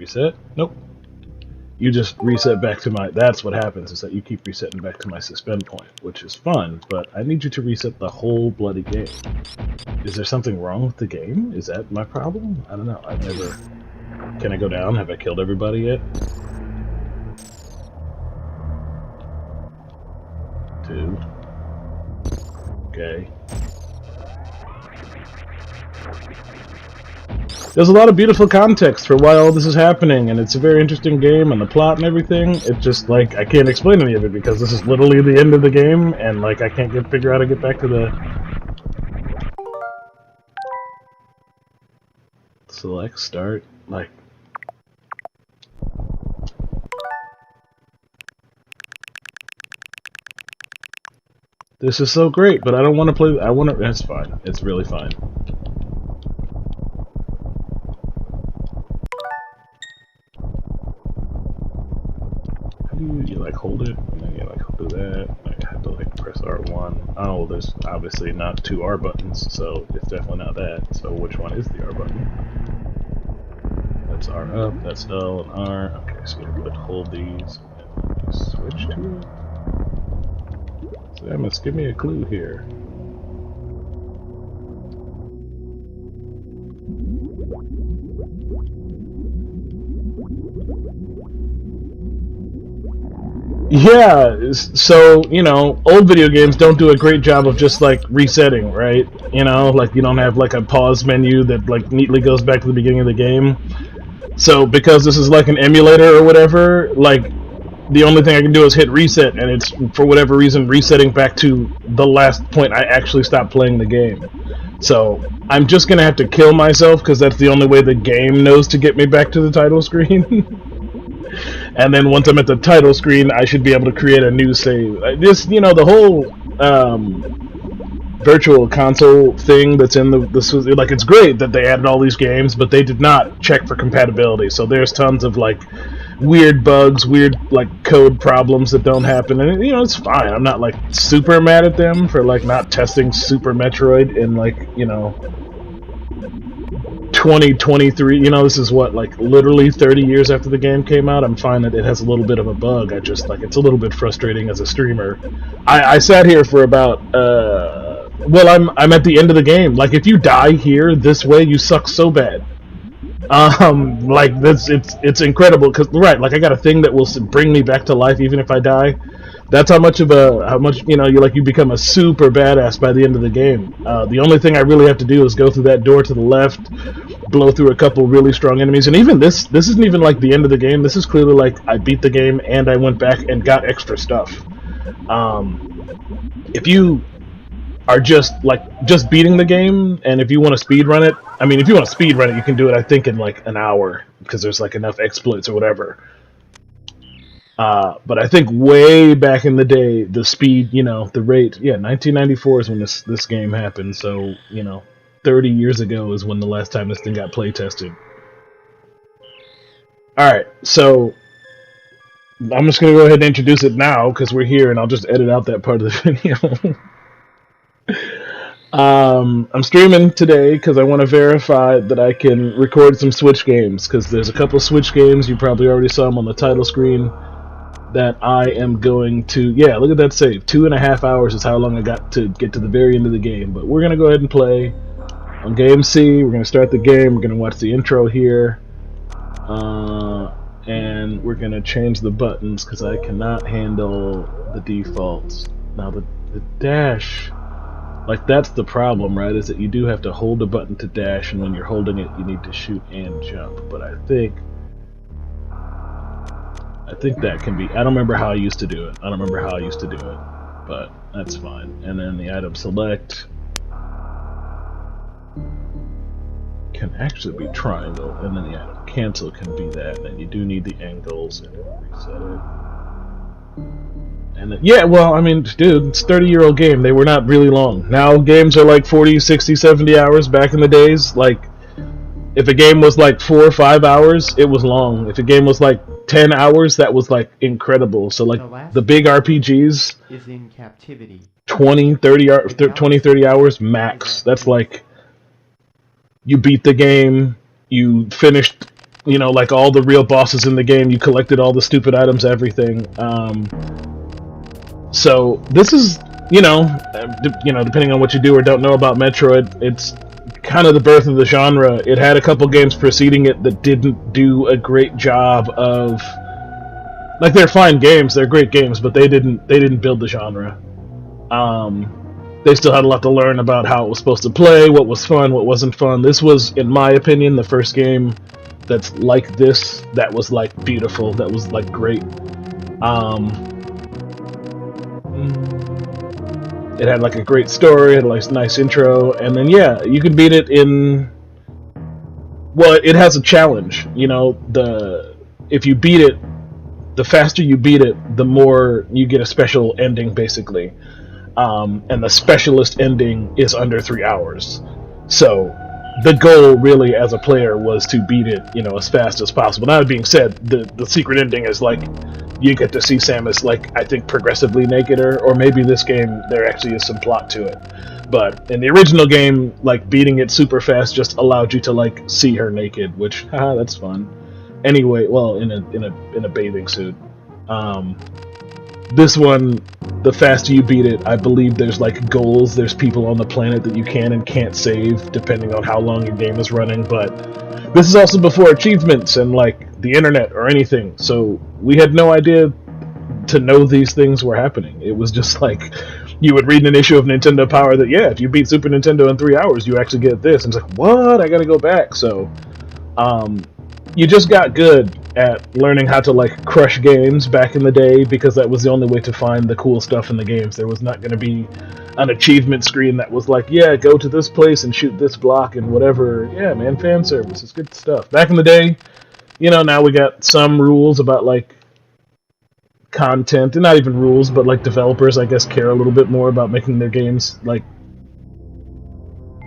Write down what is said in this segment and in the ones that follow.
Reset? Nope. You just reset back to my... That's what happens, is that you keep resetting back to my suspend point, which is fun, but I need you to reset the whole bloody game. Is there something wrong with the game? Is that my problem? I don't know. I've never... Can I go down? Have I killed everybody yet? 2. Okay. There's a lot of beautiful context for why all this is happening, and it's a very interesting game, and the plot and everything. It's just, like, I can't explain any of it, because this is literally the end of the game, and, like, I can't figure out how to get back to the... Select, start, like... This is so great, but I don't want to play... I want to... It's fine. It's really fine. You like hold it, and then you like do that. Like, I have to like press R1. Oh, there's obviously not 2 R buttons, so it's definitely not that. So which one is the R button? That's R up, that's L and R. Okay, so you have to hold these and switch to it. So that must give me a clue here. Yeah, so, you know, old video games don't do a great job of just, like, resetting, right? You know, like, you don't have, like, a pause menu that, like, neatly goes back to the beginning of the game. So, because this is, like, an emulator or whatever, like, the only thing I can do is hit reset, and it's, for whatever reason, resetting back to the last point I actually stopped playing the game. So, I'm just gonna have to kill myself, because that's the only way the game knows to get me back to the title screen. And then once I'm at the title screen, I should be able to create a new save. This, you know, the whole virtual console thing that's in this, like, it's great that they added all these games, but they did not check for compatibility. So there's tons of, like, weird bugs, weird, like, code problems that don't happen. And, you know, it's fine. I'm not, like, super mad at them for, like, not testing Super Metroid in, like, you know... 2023, you know, this is what, like, literally 30 years after the game came out. I'm fine that it has a little bit of a bug. I just, like, it's a little bit frustrating as a streamer. I sat here for about, well, I'm at the end of the game. Like, if you die here this way, you suck so bad. Like, it's incredible, because, right, like, I got a thing that will bring me back to life even if I die. That's how much, you know, you become a super badass by the end of the game. The only thing I really have to do is go through that door to the left, blow through a couple really strong enemies, and even this isn't even like the end of the game. This is clearly like I beat the game and I went back and got extra stuff. If you are just beating the game, and if you want to speedrun it, I mean, if you want to speedrun it, you can do it, I think, in like an hour, because there's like enough exploits or whatever. But I think way back in the day, the speed, you know, the rate, yeah, 1994 is when this game happened, so, you know, 30 years ago is when the last time this thing got play tested. Alright, so, I'm just going to go ahead and introduce it now, because we're here, and I'll just edit out that part of the video. I'm streaming today, because I want to verify that I can record some Switch games, because there's a couple Switch games, you probably already saw them on the title screen, that I am going to... Yeah, look at that save. 2.5 hours is how long I got to get to the very end of the game. But we're going to go ahead and play on Game C. We're going to start the game. We're going to watch the intro here. And we're going to change the buttons because I cannot handle the defaults. Now, the dash... Like, that's the problem, right? Is that you do have to hold a button to dash, and when you're holding it, you need to shoot and jump. But I think that can be... I don't remember how I used to do it. But that's fine. And then the item select can actually be triangle, and then the item cancel can be that. And then you do need the angles, and reset it. And then, yeah, well, I mean, dude, it's a 30-year-old game. They were not really long. Now games are like 40, 60, 70 hours. Back in the days, like, if a game was like 4 or 5 hours, it was long. If a game was like 10 hours, that was like incredible. So like the big RPGs is in captivity. 20, 30 hours max. That's like you beat the game, you finished You know, like all the real bosses in the game, you collected all the stupid items, everything. So this is, depending on what you do or don't know about Metroid, it's kind of the birth of the genre. It had a couple games preceding it that didn't do a great job of, like, they're fine games, they're great games, but they didn't build the genre. They still had a lot to learn about how it was supposed to play, what was fun, what wasn't fun. This was, in my opinion, the first game that's like this, that was like beautiful, that was like great. It had like a great story, it had like a nice intro, and then yeah, you can beat it in. Well, it has a challenge. You know, if you beat it, the faster you beat it, the more you get a special ending, basically. And the specialist ending is under 3 hours. So the goal, really, as a player, was to beat it, as fast as possible. Now, that being said, the secret ending is like you get to see Samus, like, I think progressively naked, or maybe this game there actually is some plot to it. But in the original game, like, beating it super fast just allowed you to like see her naked, which that's fun. Anyway, well, in a bathing suit. This one, the faster you beat it, I believe there's like goals, there's people on the planet that you can and can't save depending on how long your game is running, but this is also before achievements and like the internet or anything, so we had no idea to know these things were happening. It was just like, you would read an issue of Nintendo Power that, yeah, if you beat Super Nintendo in 3 hours, you actually get this, and it's like, what? I gotta go back. So, you just got good at learning how to like crush games back in the day, because that was the only way to find the cool stuff in the games. There was not going to be an achievement screen that was like, yeah, go to this place and shoot this block and whatever. Yeah, man, fan service is good stuff. Back in the day, now we got some rules about like content, and not even rules, but like developers, I guess, care a little bit more about making their games like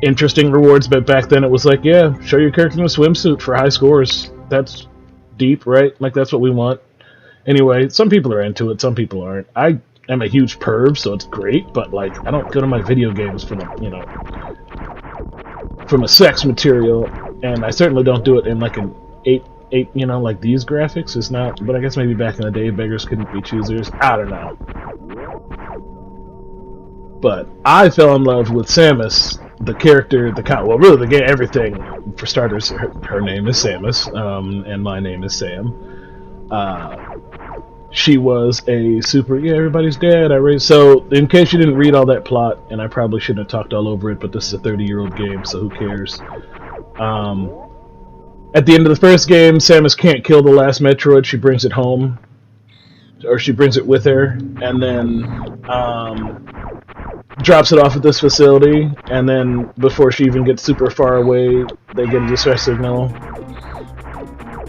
interesting rewards. But back then it was like, yeah, show your character in a swimsuit for high scores. That's deep, right? Like, that's what we want. Anyway, some people are into it, some people aren't. I am a huge perv, so it's great, but like, I don't go to my video games from a sex material, and I certainly don't do it in like an 8, like these graphics. Is not, but I guess maybe back in the day, beggars couldn't be choosers. I don't know. But I fell in love with Samus, the character, well, really the game, everything. For starters, her name is Samus, and my name is Sam. She was a super, everybody's dead. So, in case you didn't read all that plot, and I probably shouldn't have talked all over it, but this is a 30-year-old game, so who cares? At the end of the first game, Samus can't kill the last Metroid. She brings it home, or she brings it with her, and then drops it off at this facility, and then before she even gets super far away, they get a distress signal,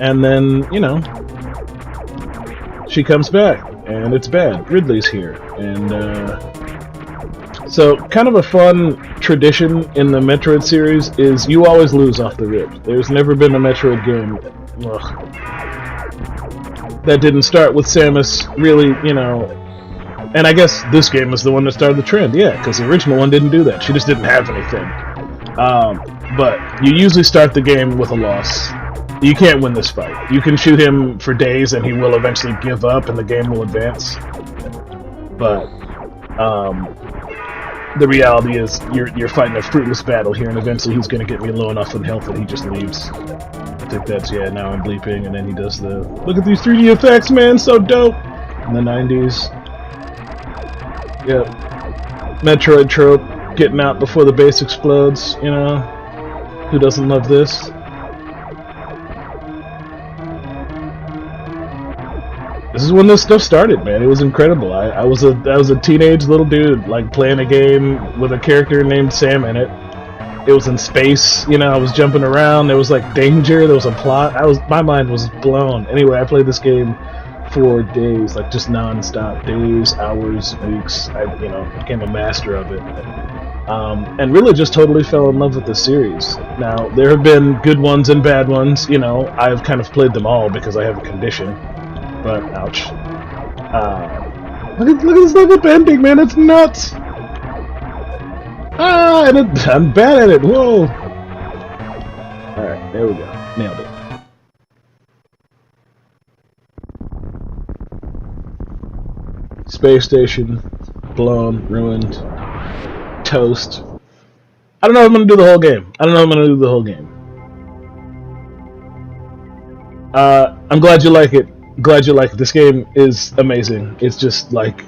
and then, she comes back, and it's bad. Ridley's here, and so kind of a fun tradition in the Metroid series is you always lose off the rip. There's never been a Metroid game that didn't start with Samus really, and I guess this game was the one that started the trend, yeah, because the original one didn't do that. She just didn't have anything. But you usually start the game with a loss. You can't win this fight. You can shoot him for days and he will eventually give up and the game will advance. But the reality is you're fighting a fruitless battle here, and eventually he's going to get me low enough in health that he just leaves. I think that's, now I'm bleeping, and then he does the, look at these 3D effects, man, so dope! In the 90s. Yep. Metroid trope, getting out before the base explodes, Who doesn't love this? This is when this stuff started, man. It was incredible. I was a teenage little dude, like, playing a game with a character named Sam in it. It was in space, I was jumping around, there was like danger, there was a plot. My mind was blown. Anyway, I played this game for days, like just non-stop, days, hours, weeks. I became a master of it. And really just totally fell in love with the series. Now, there have been good ones and bad ones, I've kind of played them all because I have a condition. But, ouch. Look at this level up ending, man, it's nuts! And I'm bad at it, whoa! Alright, there we go. Nailed it. Space station, blown, ruined, toast. I don't know if I'm gonna do the whole game. I'm glad you like it. Glad you like it. This game is amazing. It's just like,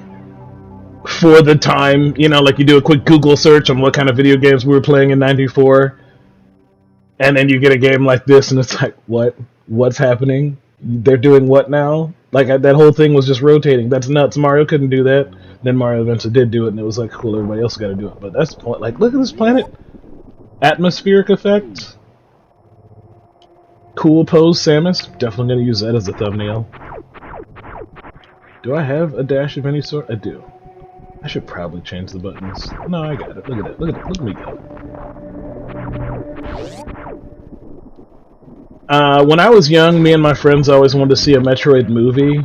for the time, you know, like you do a quick Google search on what kind of video games we were playing in '94, and then you get a game like this, and it's like, what's happening? They're doing what now? Like, that whole thing was just rotating. That's nuts. Mario couldn't do that. Then Mario eventually did do it, and it was like, cool, everybody else got to do it. But that's the point. Like, look at this planet. Atmospheric effects. Cool pose, Samus. Definitely going to use that as a thumbnail. Do I have a dash of any sort? I do. I should probably change the buttons. No, I got it. Look at that. Look at me go. When I was young, me and my friends always wanted to see a Metroid movie,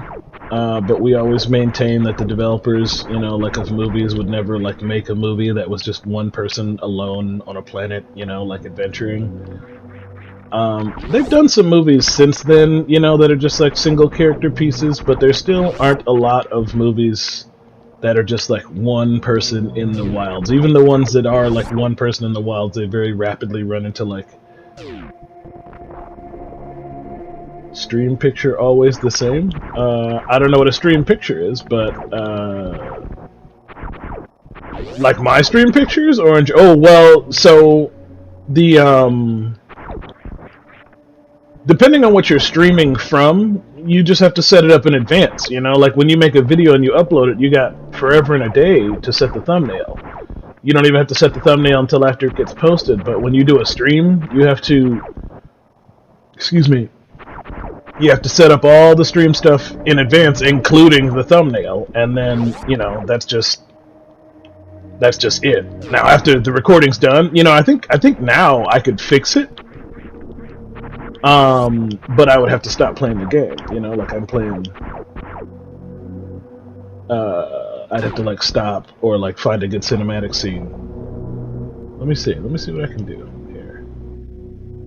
but we always maintained that the developers, you know, like, of movies would never, like, make a movie that was just one person alone on a planet, you know, like, adventuring. They've done some movies since then, you know, that are just, like, single character pieces, but there still aren't a lot of movies that are just, like, one person in the wilds. Even the ones that are, like, one person in the wilds, they very rapidly run into, like, stream picture always the same. I don't know what a stream picture is, but like my stream pictures, orange. Oh well, so the depending on what you're streaming from, you just have to set it up in advance. You know, like when you make a video and you upload it, you got forever and a day to set the thumbnail. You don't even have to set the thumbnail until after it gets posted. But when you do a stream, you have to, excuse me, you have to set up all the stream stuff in advance, including the thumbnail, and then, you know, that's just it. Now, after the recording's done, you know, I think now I could fix it, but I would have to stop playing the game, you know, like I'm playing, I'd have to, like, stop or, like, find a good cinematic scene. Let me see what I can do.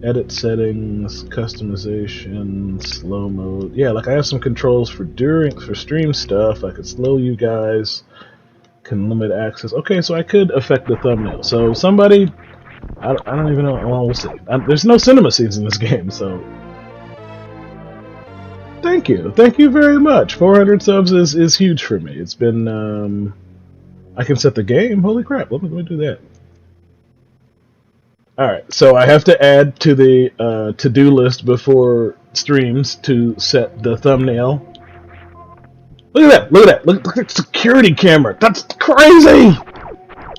Edit settings, customization, slow mode. Yeah, like I have some controls for stream stuff. I could slow you guys, can limit access. Okay, so I could affect the thumbnail. So somebody, I don't even know. Well, we'll see. There's no cinema scenes in this game, so thank you very much. 400 subs is huge for me. It's been I can set the game. Holy crap! Let me do that. Alright, so I have to add to the to-do list before streams to set the thumbnail. Look at that! Look at the security camera! That's crazy!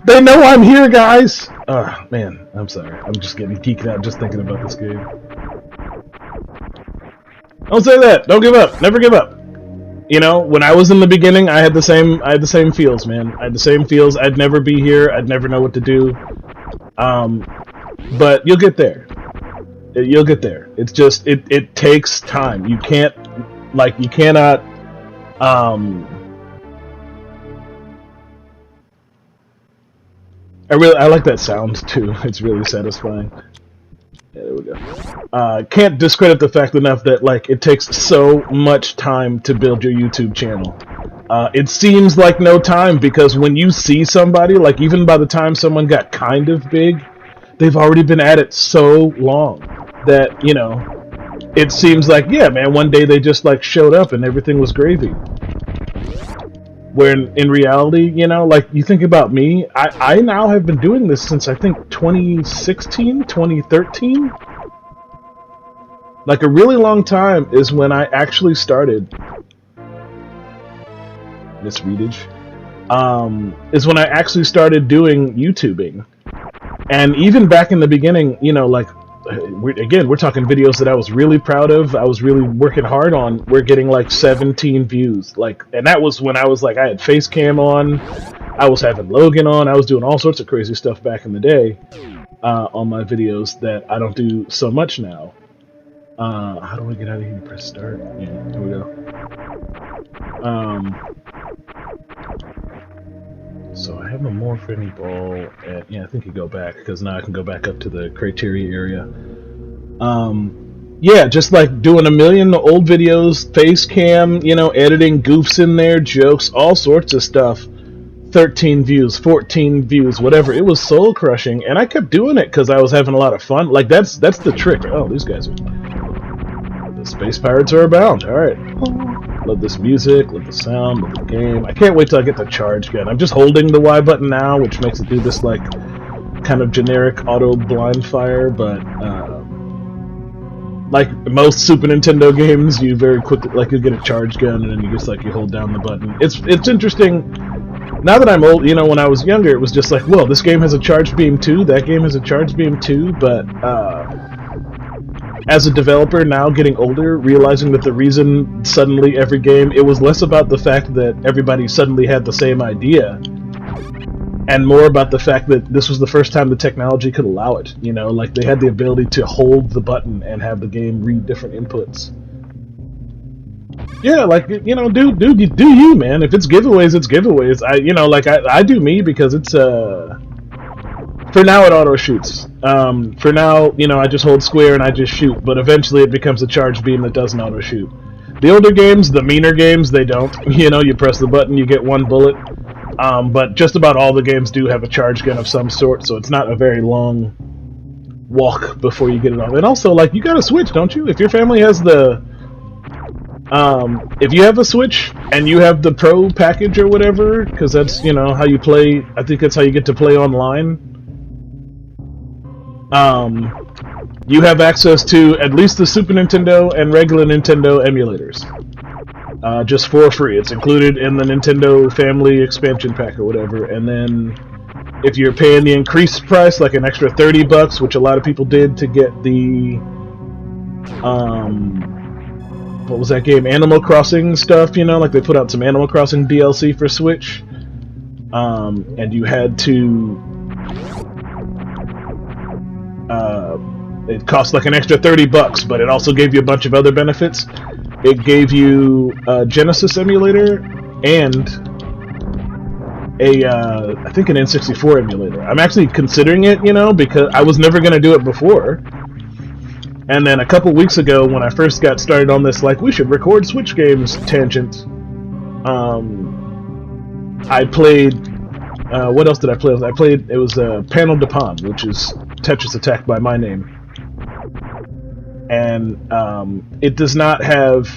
They know I'm here, guys! Oh, man, I'm sorry. I'm just getting geeked out just thinking about this game. Don't say that! Don't give up! Never give up! You know, when I was in the beginning, I had the same feels, man. I had the same feels. I'd never be here. I'd never know what to do. But you'll get there. You'll get there. It's just, it takes time. You can't, like, you cannot, I like that sound, too. It's really satisfying. Yeah, there we go. Can't discredit the fact enough that, like, it takes so much time to build your YouTube channel. It seems like no time, because when you see somebody, like, even by the time someone got kind of big, they've already been at it so long that, you know, it seems like, yeah, man, one day they just, like, showed up and everything was gravy. Where in reality, you know, like, you think about me, I now have been doing this since, I think, 2016, 2013? Like, a really long time is when I actually started... Misreadage? Is when I actually started doing YouTubing. And even back in the beginning, you know, like, we're talking videos that I was really proud of, I was really working hard on. We're getting, like, 17 views. Like, and that was when I was, like, I had face cam on, I was having Logan on, I was doing all sorts of crazy stuff back in the day on my videos that I don't do so much now. How do I get out of here and press start? Yeah, there we go. So I have a morphing ball, and yeah, I think you go back, because now I can go back up to the criteria area. Yeah, just like doing a million old videos, face cam, editing goofs in there, jokes, all sorts of stuff. 13 views, 14 views, whatever. It was soul crushing, and I kept doing it because I was having a lot of fun. Like that's the trick. Oh, these guys the space pirates are abound. All right, love this music, love the sound, love the game. I can't wait till I get the charge gun. I'm just holding the Y button now, which makes it do this like kind of generic auto blind fire, but like most Super Nintendo games, you very quickly you get a charge gun and then you hold down the button. It's interesting. Now that I'm old, when I was younger, it was just like, well, this game has a charge beam too, that game has a charge beam too, but as a developer now getting older, realizing that the reason suddenly every game, it was less about the fact that everybody suddenly had the same idea, and more about the fact that this was the first time the technology could allow it, like they had the ability to hold the button and have the game read different inputs. Yeah, do you, man. If it's giveaways, it's giveaways. I do me because it's for now it auto shoots. For now, I just hold square and I just shoot, but eventually it becomes a charge beam that doesn't auto shoot. The older games, the meaner games, they don't. You press the button, you get one bullet. But just about all the games do have a charge gun of some sort, so it's not a very long walk before you get it off. And also, you got a Switch, don't you? If your family has the if you have a Switch and you have the Pro package or whatever, because that's, how you play, I think that's how you get to play online, you have access to at least the Super Nintendo and regular Nintendo emulators. Just for free. It's included in the Nintendo Family Expansion Pack or whatever, and then if you're paying the increased price, like an extra $30, which a lot of people did to get the what was that game? Animal Crossing stuff, they put out some Animal Crossing DLC for Switch. And you had to it cost an extra $30, but it also gave you a bunch of other benefits. It gave you a Genesis emulator and I think an N64 emulator. I'm actually considering it, because I was never going to do it before. And then a couple weeks ago, when I first got started on this, we should record Switch games tangent, I played, what else did I play? It was Panel de Pon, which is Tetris Attack by my name. And it does not have,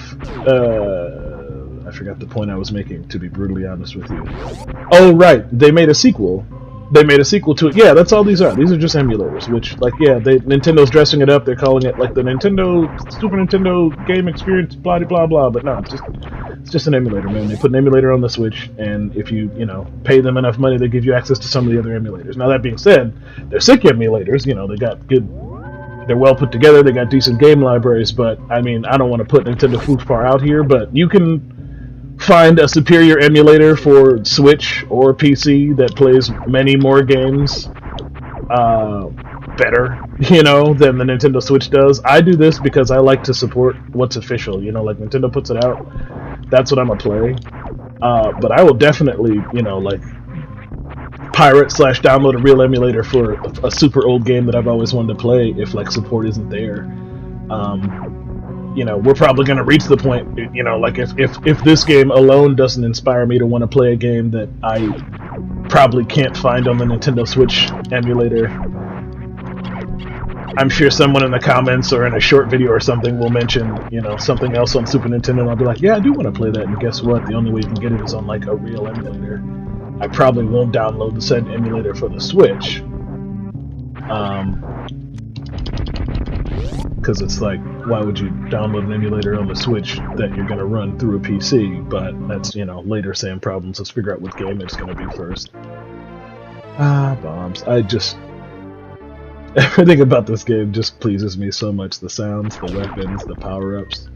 I forgot the point I was making, to be brutally honest with you. Oh, right, they made a sequel. To it. Yeah, that's all these are. These are just emulators, which, Nintendo's dressing it up. They're calling it, the Super Nintendo game experience, blah, blah, blah. But no, it's just an emulator, man. They put an emulator on the Switch, and if you, pay them enough money, they give you access to some of the other emulators. Now, that being said, they're sick emulators. They got good, they're well put together. They got decent game libraries, but, I don't want to put Nintendo too far out here, but you can find a superior emulator for Switch or PC that plays many more games better, than the Nintendo Switch does. I do this because I like to support what's official, Nintendo puts it out, that's what I'm gonna play. But I will definitely, pirate / download a real emulator for a super old game that I've always wanted to play if support isn't there. We're probably going to reach the point, if this game alone doesn't inspire me to want to play a game that I probably can't find on the Nintendo Switch emulator, I'm sure someone in the comments or in a short video or something will mention, something else on Super Nintendo, and I'll be like, yeah, I do want to play that, and guess what? The only way you can get it is on, a real emulator. I probably won't download the said emulator for the Switch. Because it's why would you download an emulator on the Switch that you're going to run through a PC? But that's, later same problems. Let's figure out what game it's going to be first. Bombs. Everything about this game just pleases me so much. The sounds, the weapons, the power-ups.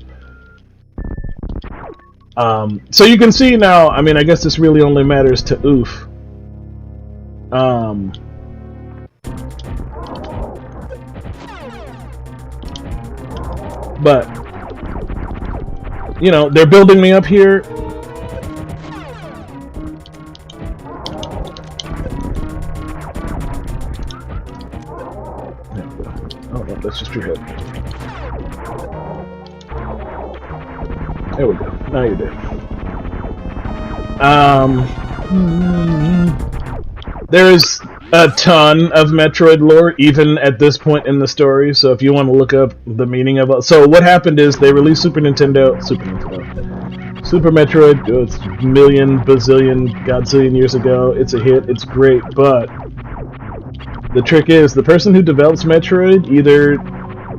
So you can see now, I guess this really only matters to Oof. But, they're building me up here. Oh, no, that's just your head. There we go. Now you're dead. Um, there's a ton of Metroid lore, even at this point in the story. So if you want to look up the meaning of it, so what happened is they released Super Metroid. It's million, bazillion, godzillion years ago. It's a hit. It's great, but the trick is the person who develops Metroid either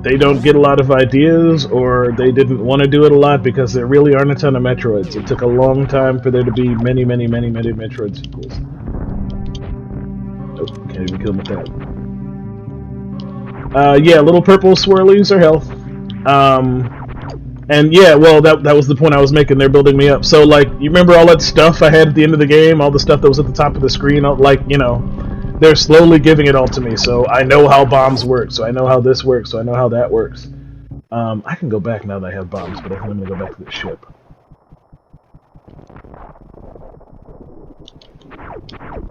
they don't get a lot of ideas or they didn't want to do it a lot because there really aren't a ton of Metroids. It took a long time for there to be many Metroid sequels. Oh, can't even kill him with that. Yeah, little purple swirlies are health. And yeah, well, that was the point I was making. They're building me up. So, like, you remember all that stuff I had at the end of the game? All the stuff that was at the top of the screen? Like, you know, they're slowly giving it all to me. So I know how bombs work. So I know how this works. So I know how that works. I can go back now that I have bombs, but I think I'm going to go back to the ship.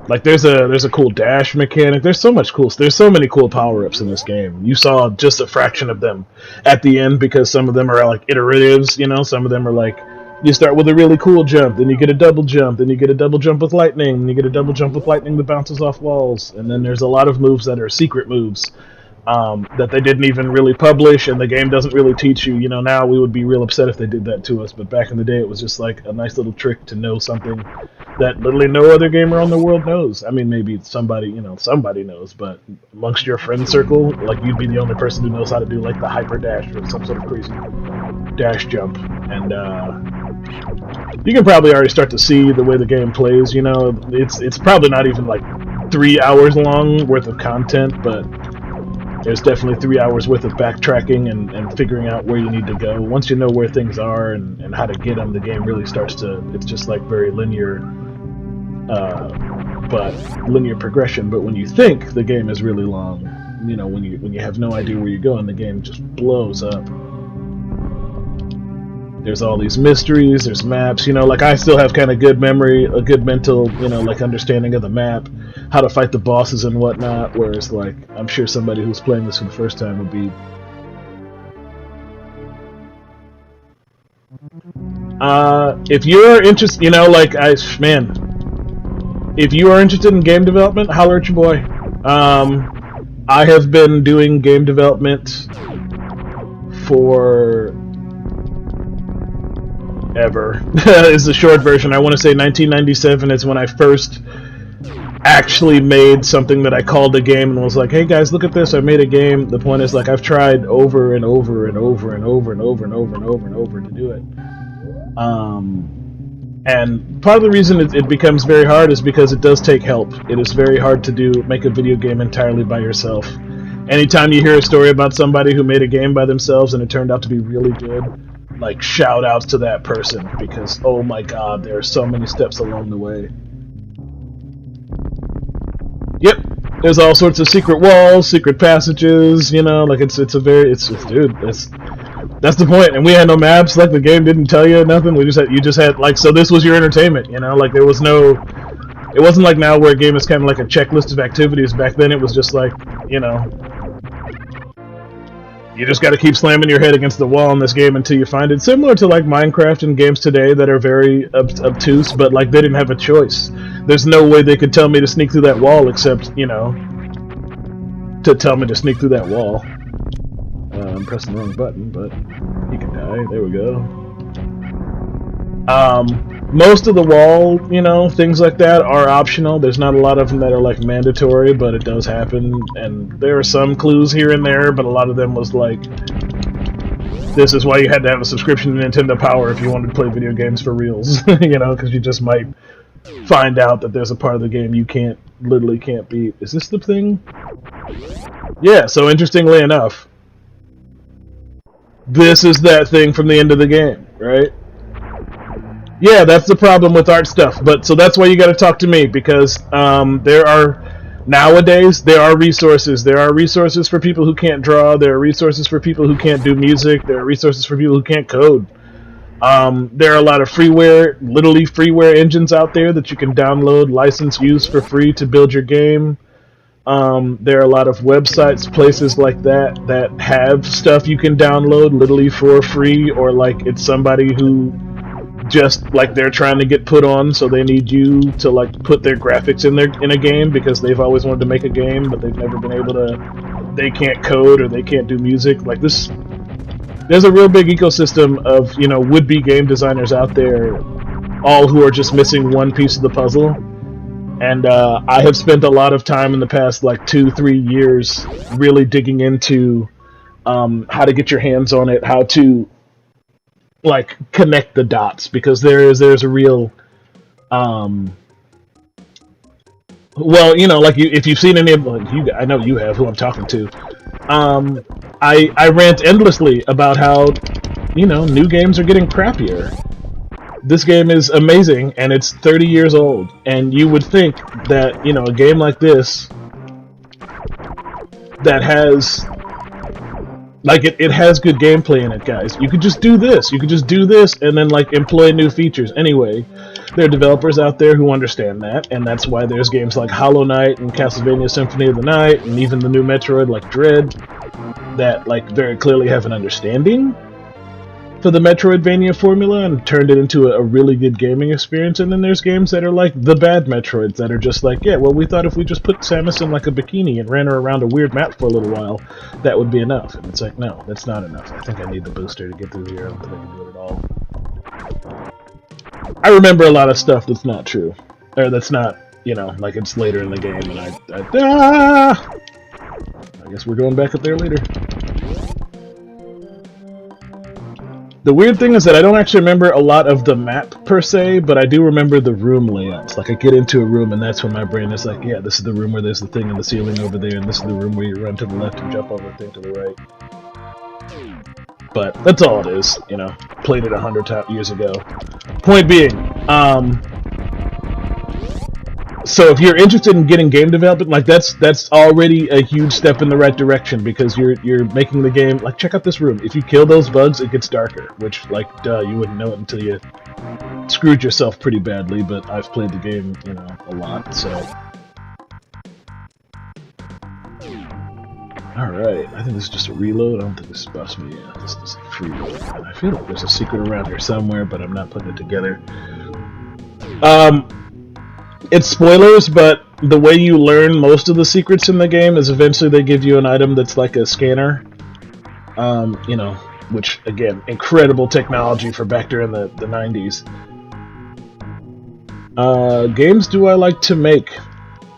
Like, there's a cool dash mechanic. There's so much cool. There's so many cool power-ups in this game. You saw just a fraction of them at the end because some of them are like iteratives. You know, some of them are like you start with a really cool jump, then you get a double jump, then you get a double jump with lightning, then you get a double jump with lightning that bounces off walls, and then there's a lot of moves that are secret moves. That they didn't even really publish, and the game doesn't really teach you. You know, now we would be real upset if they did that to us, but back in the day it was just like a nice little trick to know something that literally no other gamer on the world knows. I mean, maybe somebody knows, but amongst your friend circle, like, you'd be the only person who knows how to do, like, the hyper dash or some sort of crazy dash jump. And you can probably already start to see the way the game plays. You know, it's probably not even like 3 hours long worth of content, but there's definitely 3 hours worth of backtracking and figuring out where you need to go. Once you know where things are and how to get them, the game really starts to, it's just like very linear, but linear progression. But when you think the game is really long, you know, when you have no idea where you're going, the game just blows up. There's all these mysteries, there's maps, you know, like I still have kind of good memory, a good mental, you know, like understanding of the map, how to fight the bosses and whatnot, whereas, like, I'm sure somebody who's playing this for the first time would be... if you're interested, you know, like, if you are interested in game development, holler at your boy. I have been doing game development for... ever is the short version. I want to say 1997 is when I first actually made something that I called a game and was like, hey guys, look at this, I made a game. The point is, like, I've tried over and over and over and over and over and over and over and over to do it. And part of the reason it becomes very hard is because it does take help. It is very hard to make a video game entirely by yourself. Anytime you hear a story about somebody who made a game by themselves and it turned out to be really good, like, shout outs to that person, because oh my god, there are so many steps along the way. Yep, there's all sorts of secret walls, secret passages, you know, like it's dude, that's the point. And we had no maps, like, the game didn't tell you nothing. You just had like, so this was your entertainment, you know, like, there was no, it wasn't like now where a game is kind of like a checklist of activities. Back then it was just like, you know, you just got to keep slamming your head against the wall in this game until you find it. Similar to, like, Minecraft and games today that are very obtuse, but, like, they didn't have a choice. There's no way they could tell me to sneak through that wall except, you know, to tell me to sneak through that wall. I'm pressing the wrong button, but he can die. There we go. Most of the wall, you know, things like that are optional. There's not a lot of them that are, like, mandatory, but it does happen. And there are some clues here and there, but a lot of them was like, this is why you had to have a subscription to Nintendo Power if you wanted to play video games for reals. You know, because you just might find out that there's a part of the game you literally can't beat. Is this the thing? Yeah, so interestingly enough, this is that thing from the end of the game, right? Yeah, that's the problem with art stuff. But so that's why you got to talk to me, because nowadays there are resources. There are resources for people who can't draw. There are resources for people who can't do music. There are resources for people who can't code. There are a lot of literally freeware engines out there that you can download, license, use for free to build your game. There are a lot of websites, places like that that have stuff you can download literally for free, or like it's somebody who just like they're trying to get put on, so they need you to like put their graphics in a game because they've always wanted to make a game, but they've never been able to. They can't code or they can't do music. Like this, there's a real big ecosystem of would-be game designers out there, all who are just missing one piece of the puzzle. And I have spent a lot of time in the past, like 2-3 years, really digging into how to get your hands on it, how to like connect the dots, because there's a real, well, like if you've seen any of you, I know you have, who I'm talking to. I rant endlessly about how new games are getting crappier. This game is amazing, and it's 30 years old, and you would think that, a game like this that has, like, it has good gameplay in it, guys. You could just do this, and then, like, employ new features. Anyway, there are developers out there who understand that, and that's why there's games like Hollow Knight and Castlevania Symphony of the Night, and even the new Metroid, like Dread, that, like, very clearly have an understanding for the Metroidvania formula and turned it into a really good gaming experience. And then there's games that are like the bad Metroids that are just like, yeah, well, we thought if we just put Samus in like a bikini and ran her around a weird map for a little while, that would be enough. And it's like, no, that's not enough. I think I need the booster to get through here. I don't think I can do it at all. I remember a lot of stuff that's not true, or that's not, like it's later in the game, and I guess we're going back up there later. The weird thing is that I don't actually remember a lot of the map per se, but I do remember the room layouts. Like, I get into a room and that's when my brain is like, yeah, this is the room where there's the thing in the ceiling over there, and this is the room where you run to the left and jump over the thing to the right. But that's all it is, Played it 100 years ago. Point being, so if you're interested in getting game development, like that's already a huge step in the right direction, because you're making the game, like, check out this room. If you kill those bugs, it gets darker, which, like, duh, you wouldn't know it until you screwed yourself pretty badly, but I've played the game, a lot, so. Alright, I think this is just a reload. I don't think this is supposed to be, this is a free load. I feel like there's a secret around here somewhere, but I'm not putting it together. It's spoilers, but the way you learn most of the secrets in the game is eventually they give you an item that's like a scanner. Which, again, incredible technology for back during the 90s. Games do I like to make?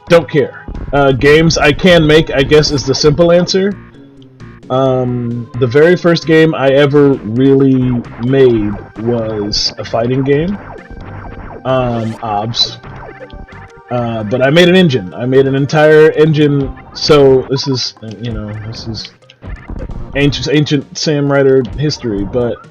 Don't care. Games I can make, I guess, is the simple answer. The very first game I ever really made was a fighting game. OBS. But I made an engine. I made an entire engine. So this is, this is ancient Sam Ryder history. But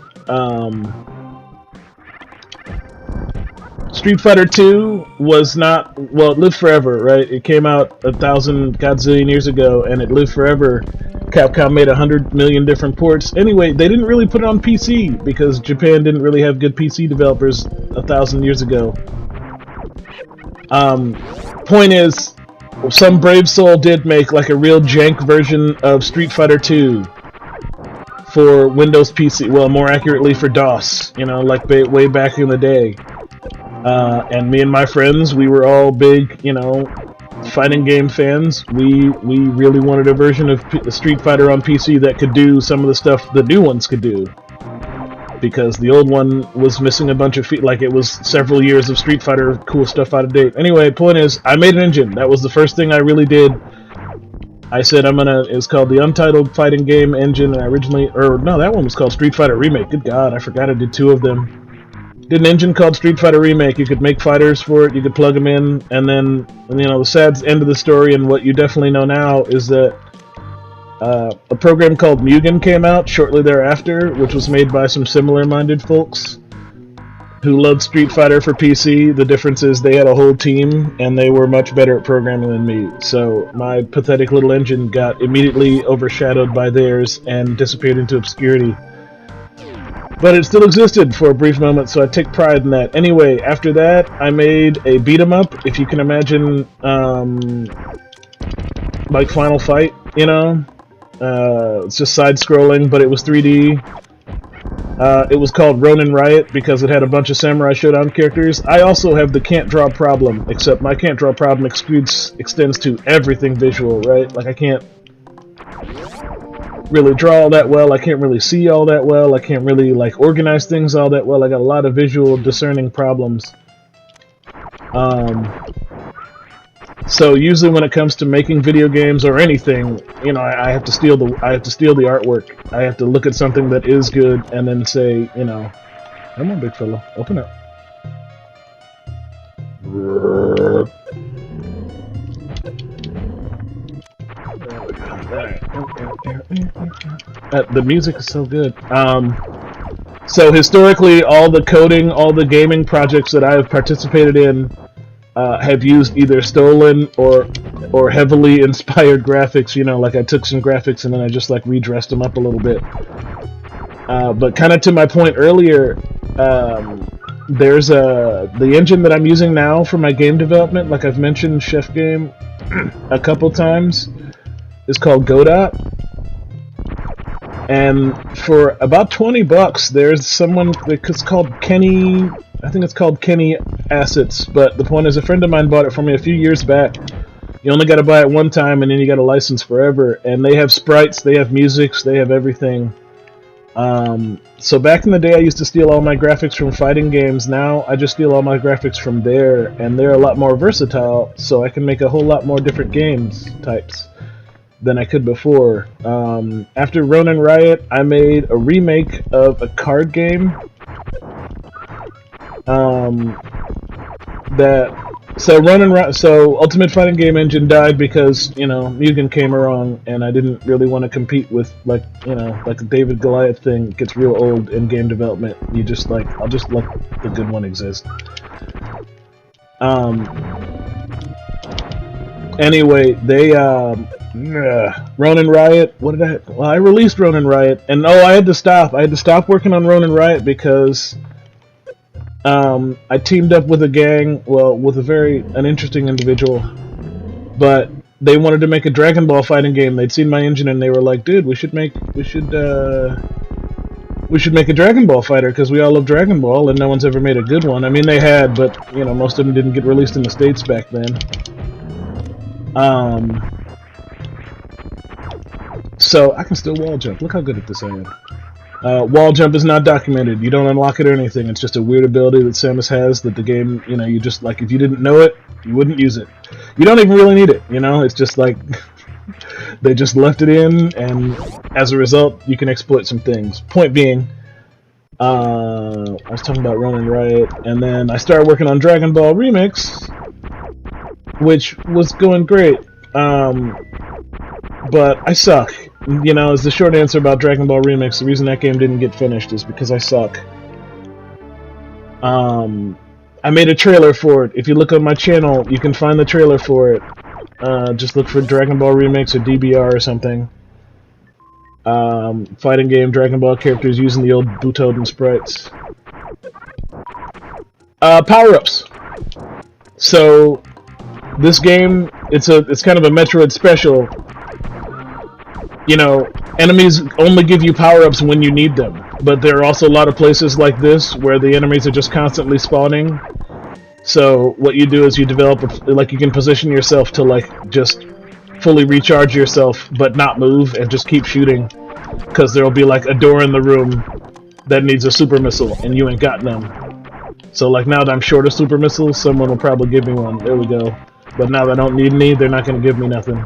Street Fighter 2 was not, well, it lived forever, right? It came out 1,000 godzillion years ago, and it lived forever. Capcom made 100 million different ports. Anyway, they didn't really put it on PC because Japan didn't really have good PC developers 1,000 years ago. Point is, some brave soul did make like a real jank version of Street Fighter 2 for Windows PC, well, more accurately for DOS, like way back in the day. And me and my friends, we were all big, fighting game fans. We really wanted a version of Street Fighter on PC that could do some of the stuff the new ones could do. Because the old one was missing a bunch of like it was several years of Street Fighter cool stuff out of date. Anyway, point is, I made an engine. That was the first thing I really did. I said it was called the Untitled Fighting Game Engine, and that one was called Street Fighter Remake. Good God, I forgot I did 2 of them. Did an engine called Street Fighter Remake. You could make fighters for it, you could plug them in, and then, the sad end of the story, and what you definitely know now, is that a program called Mugen came out shortly thereafter, which was made by some similar-minded folks who loved Street Fighter for PC. The difference is they had a whole team, and they were much better at programming than me. So my pathetic little engine got immediately overshadowed by theirs and disappeared into obscurity. But it still existed for a brief moment, so I take pride in that. Anyway, after that, I made a beat-em-up. If you can imagine like Final Fight, you know. It's just side-scrolling, but it was 3D. It was called Ronin Riot because it had a bunch of Samurai Showdown characters. I also have the can't draw problem, except my can't draw problem extends to everything visual, right? Like I can't really draw all that well, I can't really see all that well, I can't really like organize things all that well. I got a lot of visual discerning problems. So usually when it comes to making video games or anything, you know, I have to steal the artwork. I have to look at something that is good and then say, you know, come on, big fella, open up. The music is so good. So historically, all the coding, all the gaming projects that I have participated in have used either stolen or heavily inspired graphics. You know, like I took some graphics and then I just like redressed them up a little bit. But kind of to my point earlier, there's the engine that I'm using now for my game development. Like I've mentioned, Chef Game a couple times. Is called Godot. And for about $20, there's someone. It's called Kenny. I think it's called Kenny Assets, but the point is a friend of mine bought it for me a few years back. You only got to buy it one time and then you got a license forever, and they have sprites, they have musics, they have everything. So back in the day I used to steal all my graphics from fighting games. Now I just steal all my graphics from there, and they're a lot more versatile, so I can make a whole lot more different games types than I could before. After Ronin Riot, I made a remake of a card game. So Ultimate Fighting Game Engine died because, you know, Mugen came along, and I didn't really want to compete with, like, you know, like a David Goliath thing. It gets real old in game development. You just like, I'll just let the good one exist. Anyway, they Ronin Riot. What did I? Well, I released Ronin Riot, and I had to stop. I had to stop working on Ronin Riot because I teamed up with a gang. Well, with an interesting individual, but they wanted to make a Dragon Ball fighting game. They'd seen my engine, and they were like, "Dude, we should make a Dragon Ball fighter because we all love Dragon Ball, and no one's ever made a good one." I mean, they had, but you know, most of them didn't get released in the States back then. So I can still wall jump. Look how good at this I am. Wall jump is not documented. You don't unlock it or anything. It's just a weird ability that Samus has that the game, you know, you just, like, if you didn't know it, you wouldn't use it. You don't even really need it, you know? It's just like, they just left it in, and as a result, you can exploit some things. Point being, I was talking about Ronin Riot, and then I started working on Dragon Ball Remix, which was going great. But I suck. You know, is the short answer about Dragon Ball Remix. The reason that game didn't get finished is because I suck. I made a trailer for it. If you look on my channel, you can find the trailer for it. Just look for Dragon Ball Remix or DBR or something. Fighting game, Dragon Ball characters using the old Butoden sprites. Power-ups. So, this game, it's kind of a Metroid special. You know, enemies only give you power-ups when you need them, but there are also a lot of places like this where the enemies are just constantly spawning. So what you do is you develop, like, you can position yourself to, like, just fully recharge yourself, but not move, and just keep shooting, because there'll be, like, a door in the room that needs a super missile, and you ain't got none. So, like, now that I'm short of super missiles, someone will probably give me one. There we go. But now that I don't need any, they're not going to give me nothing.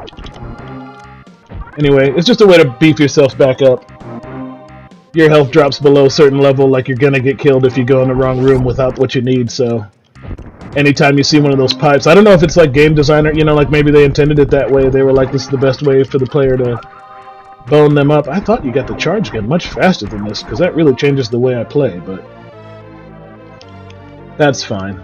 Anyway, it's just a way to beef yourself back up. Your health drops below a certain level, like you're gonna get killed if you go in the wrong room without what you need, so... Anytime you see one of those pipes... I don't know if it's like game designer, you know, like maybe they intended it that way. They were like, this is the best way for the player to bone them up. I thought you got the charge gun much faster than this, because that really changes the way I play, but... That's fine.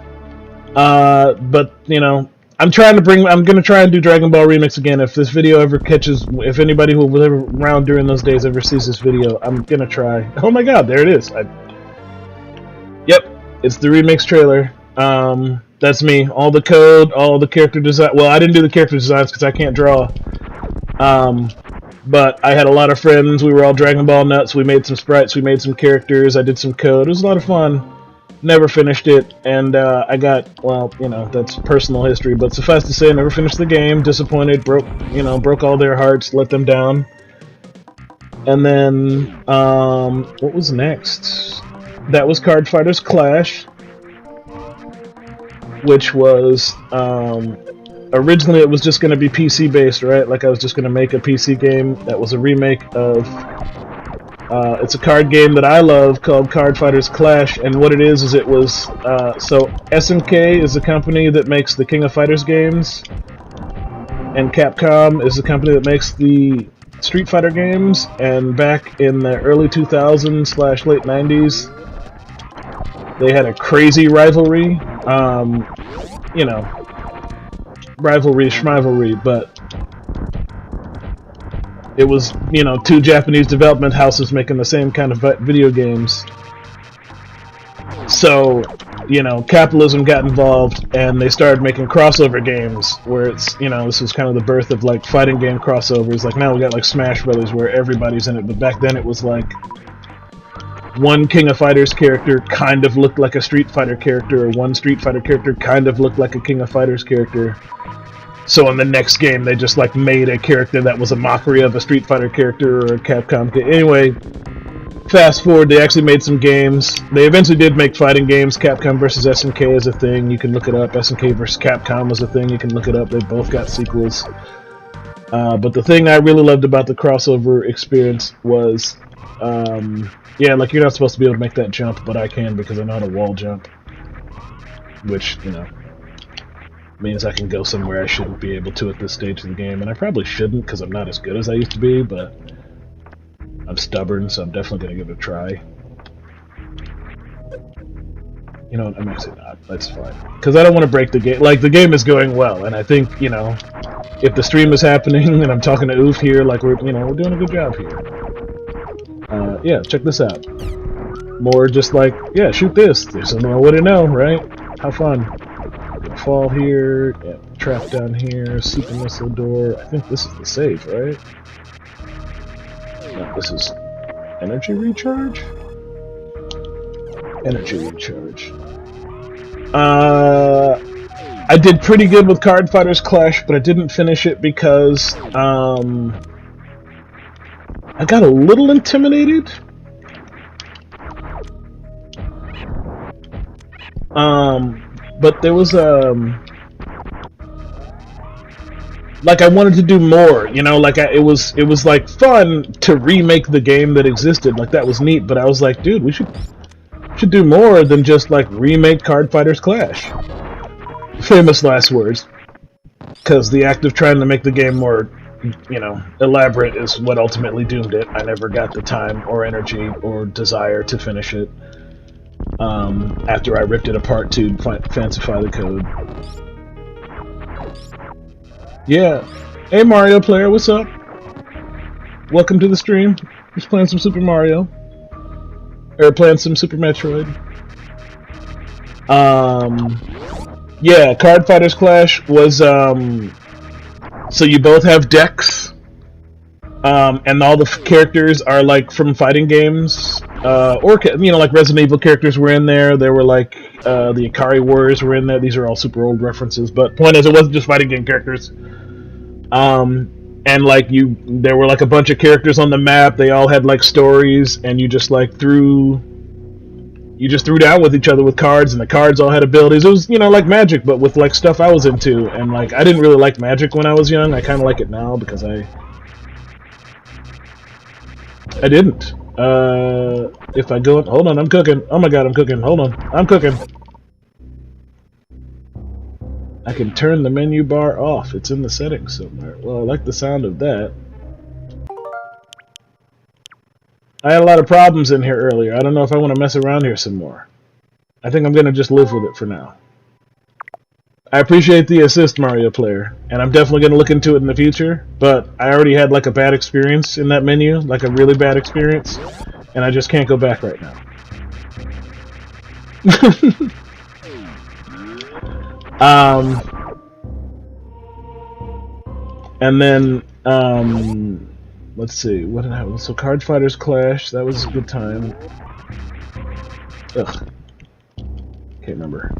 But, you know... I'm gonna try and do Dragon Ball Remix again. If this video ever if anybody who was ever around during those days ever sees this video, I'm gonna try. Oh my god, there it is. Yep, it's the remix trailer. That's me. All the code, all the character design. Well, I didn't do the character designs because I can't draw. But I had a lot of friends. We were all Dragon Ball nuts. We made some sprites. We made some characters. I did some code. It was a lot of fun. Never finished it, and I got, well, that's personal history. But suffice to say, I never finished the game. Disappointed. Broke all their hearts. Let them down. And then, what was next? That was Card Fighters Clash, which was, originally it was just going to be PC based, right? Like I was just going to make a PC game that was a remake of, it's a card game that I love called Card Fighters Clash, and what it is it was, so SNK is the company that makes the King of Fighters games, and Capcom is the company that makes the Street Fighter games, and back in the early 2000s/late 90s, they had a crazy rivalry, rivalry, schmivalry, but it was, two Japanese development houses making the same kind of video games. So, capitalism got involved, and they started making crossover games, where it's, this was kind of the birth of, like, fighting game crossovers. Like, now we got, like, Smash Brothers, where everybody's in it, but back then it was, like, one King of Fighters character kind of looked like a Street Fighter character, or one Street Fighter character kind of looked like a King of Fighters character. So in the next game, they just, like, made a character that was a mockery of a Street Fighter character or a Capcom character. Anyway, fast forward, they actually made some games. They eventually did make fighting games. Capcom vs. SNK is a thing. You can look it up. SNK vs. Capcom was a thing. You can look it up. They both got sequels. But the thing I really loved about the crossover experience was, like, you're not supposed to be able to make that jump, but I can because I know how to wall jump. Which, means I can go somewhere I shouldn't be able to at this stage of the game. And I probably shouldn't because I'm not as good as I used to be, but I'm stubborn, so I'm definitely going to give it a try. You know what, I'm actually not. That's fine. Because I don't want to break the game. Like, the game is going well, and I think, if the stream is happening and I'm talking to Oof here, like, we're doing a good job here. Yeah, check this out. More just like, yeah, shoot this. There's no way to know, right? How fun. Fall here, yeah, trap down here, super missile door. I think this is the save, right? No, this is energy recharge? Energy recharge. I did pretty good with Card Fighters Clash, but I didn't finish it because I got a little intimidated. But there was like, I wanted to do more, like, it was like fun to remake the game that existed, like, that was neat, but I was like, dude, we should do more than just, like, remake Card Fighters Clash. Famous last words. Because the act of trying to make the game more, elaborate is what ultimately doomed it. I never got the time or energy or desire to finish it. After I ripped it apart to fancify the code. Yeah. Hey Mario player, what's up? Welcome to the stream. Just playing some Super Mario. Or playing some Super Metroid. Yeah, Card Fighters Clash was, so you both have decks. And all the characters are, like, from fighting games, or, like, Resident Evil characters were in there. There were, like, the Ikari Warriors were in there. These are all super old references, but point is, it wasn't just fighting game characters. And, like, there were, like, a bunch of characters on the map. They all had, like, stories, and you just, like, threw down with each other with cards, and the cards all had abilities. It was, like Magic, but with, like, stuff I was into, and, like, I didn't really like Magic when I was young. I kind of like it now, because I didn't. If I go... Hold on, I'm cooking. Oh my god, I'm cooking. Hold on. I'm cooking. I can turn the menu bar off. It's in the settings somewhere. Well, I like the sound of that. I had a lot of problems in here earlier. I don't know if I want to mess around here some more. I think I'm going to just live with it for now. I appreciate the assist, Mario player, and I'm definitely going to look into it in the future, but I already had, like, a bad experience in that menu, like a really bad experience, and I just can't go back right now. And then, Let's see, what did happen? So Card Fighters Clash, that was a good time. Ugh. Can't remember.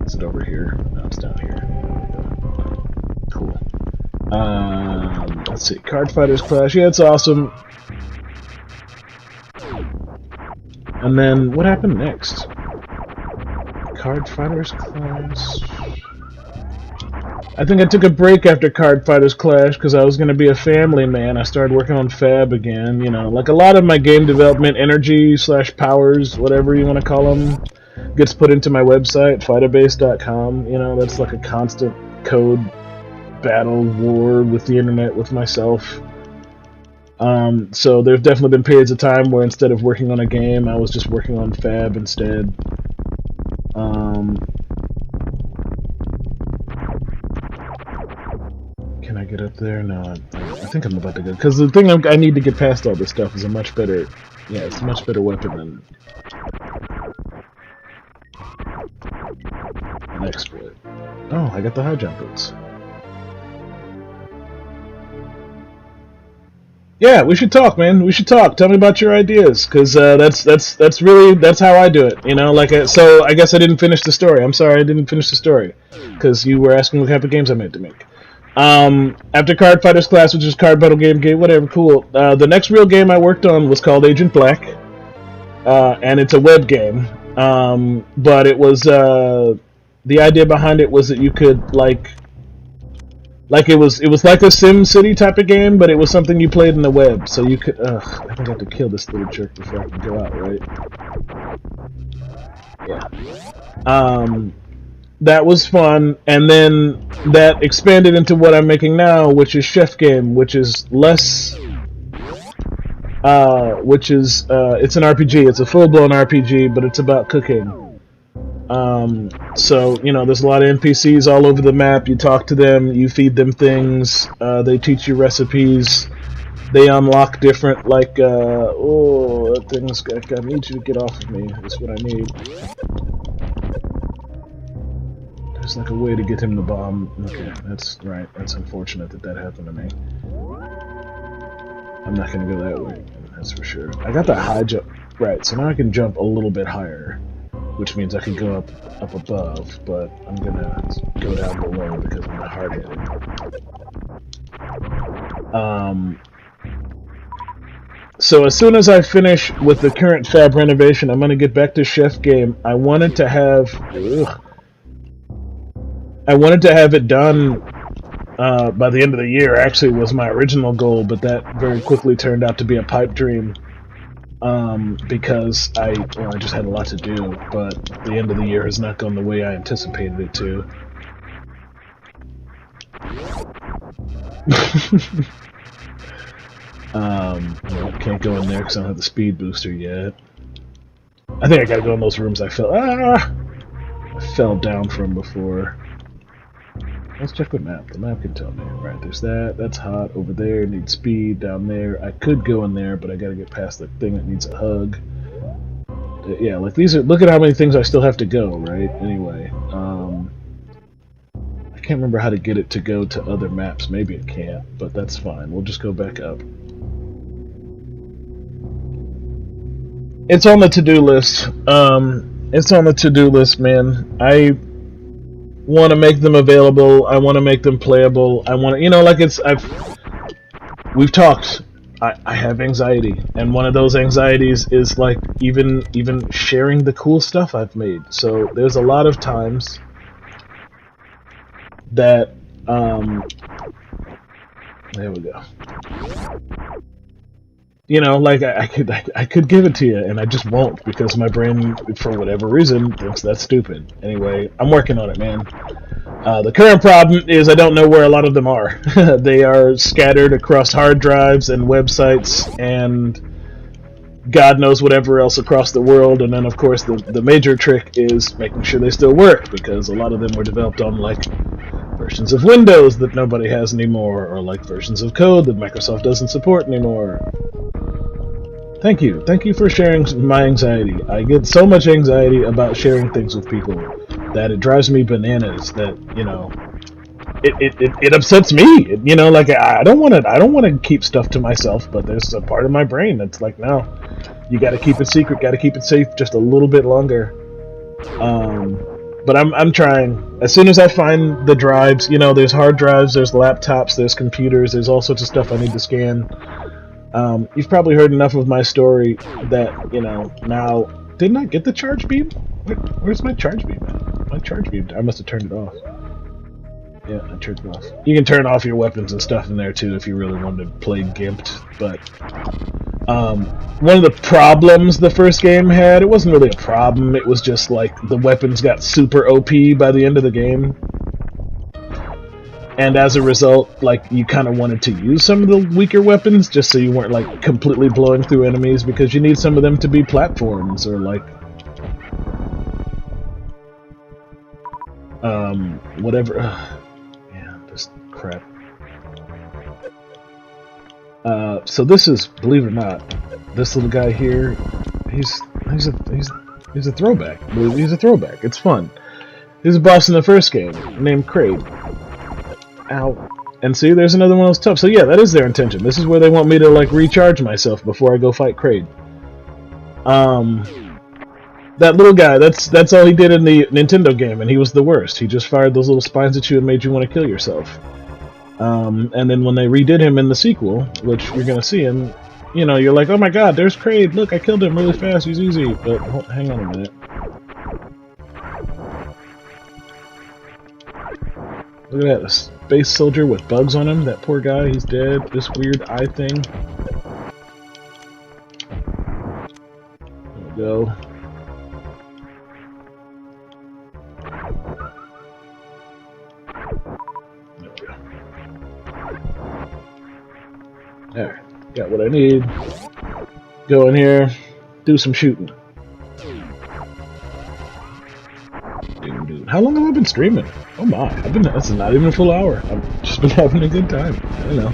Is it over here? No, it's down here. Cool. Let's see, Card Fighters Clash, yeah, it's awesome. And then, what happened next? Card Fighters Clash... I think I took a break after Card Fighters Clash because I was going to be a family man. I started working on Fab again, you know. Like a lot of my game development energy / powers, whatever you want to call them, gets put into my website, fightabase.com. You know, that's like a constant code battle war with the internet, with myself. So there's definitely been periods of time where instead of working on a game, I was just working on Fab instead. Can I get up there? No, I think I'm about to go. Because the thing I need to get past all this stuff is a much better... Yeah, it's a much better weapon than... an exploit. Oh, I got the high jump boots. Yeah, we should talk, man. We should talk. Tell me about your ideas, because that's really how I do it. You know, like so. I guess I didn't finish the story. I'm sorry, I didn't finish the story, because you were asking what type of games I meant to make. After Card Fighters Clash, which is card battle game, whatever, cool. The next real game I worked on was called Agent Black, and it's a web game. But it was the idea behind it was that you could like it was like a Sim City type of game, but it was something you played in the web. So you could. I think I have to kill this little jerk before I can go out, right? Yeah. That was fun, and then that expanded into what I'm making now, which is Chef Game, which is less, it's an RPG. It's a full-blown RPG, but it's about cooking. So, you know, there's a lot of NPCs all over the map. You talk to them, you feed them things, they teach you recipes, they unlock different, like, oh, that thing's, I need you to get off of me, that's what I need. There's like a way to get him to bomb. Okay, that's right. That's unfortunate that happened to me. I'm not gonna go that way, that's for sure. I got the high jump. Right, so now I can jump a little bit higher, which means I can go up above, but I'm gonna go down below because I'm not hard-headed. So as soon as I finish with the current Fab renovation, I'm gonna get back to Chef Game. I wanted to have it done by the end of the year, actually, was my original goal, but that very quickly turned out to be a pipe dream, because I just had a lot to do, but the end of the year has not gone the way I anticipated it to. Can't go in there because I don't have the speed booster yet. I think I gotta go in those rooms I fell down from before. Let's check the map. The map can tell me. Right, there's that. That's hot. Over there, needs speed. Down there, I could go in there, but I gotta get past the thing that needs a hug. Yeah, like these are... Look at how many things I still have to go, right? Anyway, I can't remember how to get it to go to other maps. Maybe it can't, but that's fine. We'll just go back up. It's on the to-do list. It's on the to-do list, man. I want to make them available. I want to make them playable. I want to, you know, like we've talked. I have anxiety, and one of those anxieties is like even sharing the cool stuff I've made. So there's a lot of times that there we go. You know, like I could give it to you, and I just won't because my brain, for whatever reason, thinks that's stupid. Anyway, I'm working on it, man. The current problem is I don't know where a lot of them are. They are scattered across hard drives and websites and God knows whatever else across the world. And then, of course, the major trick is making sure they still work, because a lot of them were developed on, like, versions of Windows that nobody has anymore, or like versions of code that Microsoft doesn't support anymore. Thank you. Thank you for sharing my anxiety. I get so much anxiety about sharing things with people that it drives me bananas that, you know, it upsets me. You know, like I don't want to keep stuff to myself, but there's a part of my brain that's like, no, you got to keep it secret, got to keep it safe just a little bit longer. But I'm trying. As soon as I find the drives, you know, there's hard drives, there's laptops, there's computers, there's all sorts of stuff I need to scan. You've probably heard enough of my story that, you know, now... Didn't I get the charge beam? Where's my charge beam at? My charge beam... I must have turned it off. Yeah, I turned it off. You can turn off your weapons and stuff in there, too, if you really wanted to play gimped, but... one of the problems the first game had, it wasn't really a problem, it was just, like, the weapons got super OP by the end of the game. And as a result, like, you kind of wanted to use some of the weaker weapons just so you weren't, like, completely blowing through enemies, because you need some of them to be platforms, or, like... whatever... yeah, this crap. So this is, believe it or not, this little guy here, he's a throwback. He's a throwback. It's fun. He's a boss in the first game, named Kraid. Ow. And see, there's another one of those tough. So yeah, that is their intention. This is where they want me to, like, recharge myself before I go fight Kraid. That little guy, that's all he did in the Nintendo game, and he was the worst. He just fired those little spines at you and made you want to kill yourself. And then when they redid him in the sequel, which you're gonna see him, you know, you're like, oh my god, there's Kraid, look, I killed him really fast, he's easy. But, hang on a minute. Look at that, a space soldier with bugs on him, that poor guy, he's dead. This weird eye thing. There we go. There, got what I need. Go in here, do some shooting. How long have I been streaming? Oh my, that's not even a full hour. I've just been having a good time. I don't know.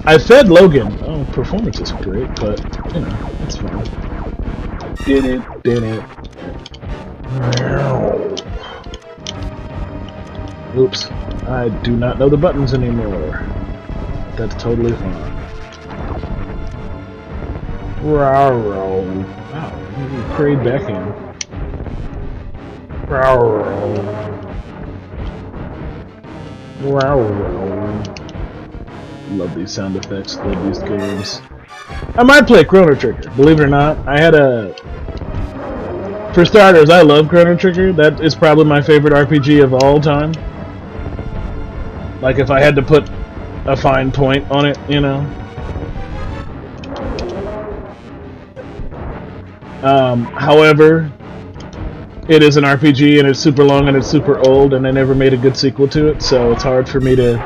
I fed Logan. Oh, performance is great, but, you know, it's fine. Did it. Oops. I do not know the buttons anymore. That's totally fine. Wow, Kraid back in. Love these sound effects, love these games. I might play Chrono Trigger, believe it or not. For starters, I love Chrono Trigger. That is probably my favorite RPG of all time. Like, if I had to put a fine point on it, you know. However, it is an RPG, and it's super long, and it's super old, and they never made a good sequel to it, so it's hard for me to...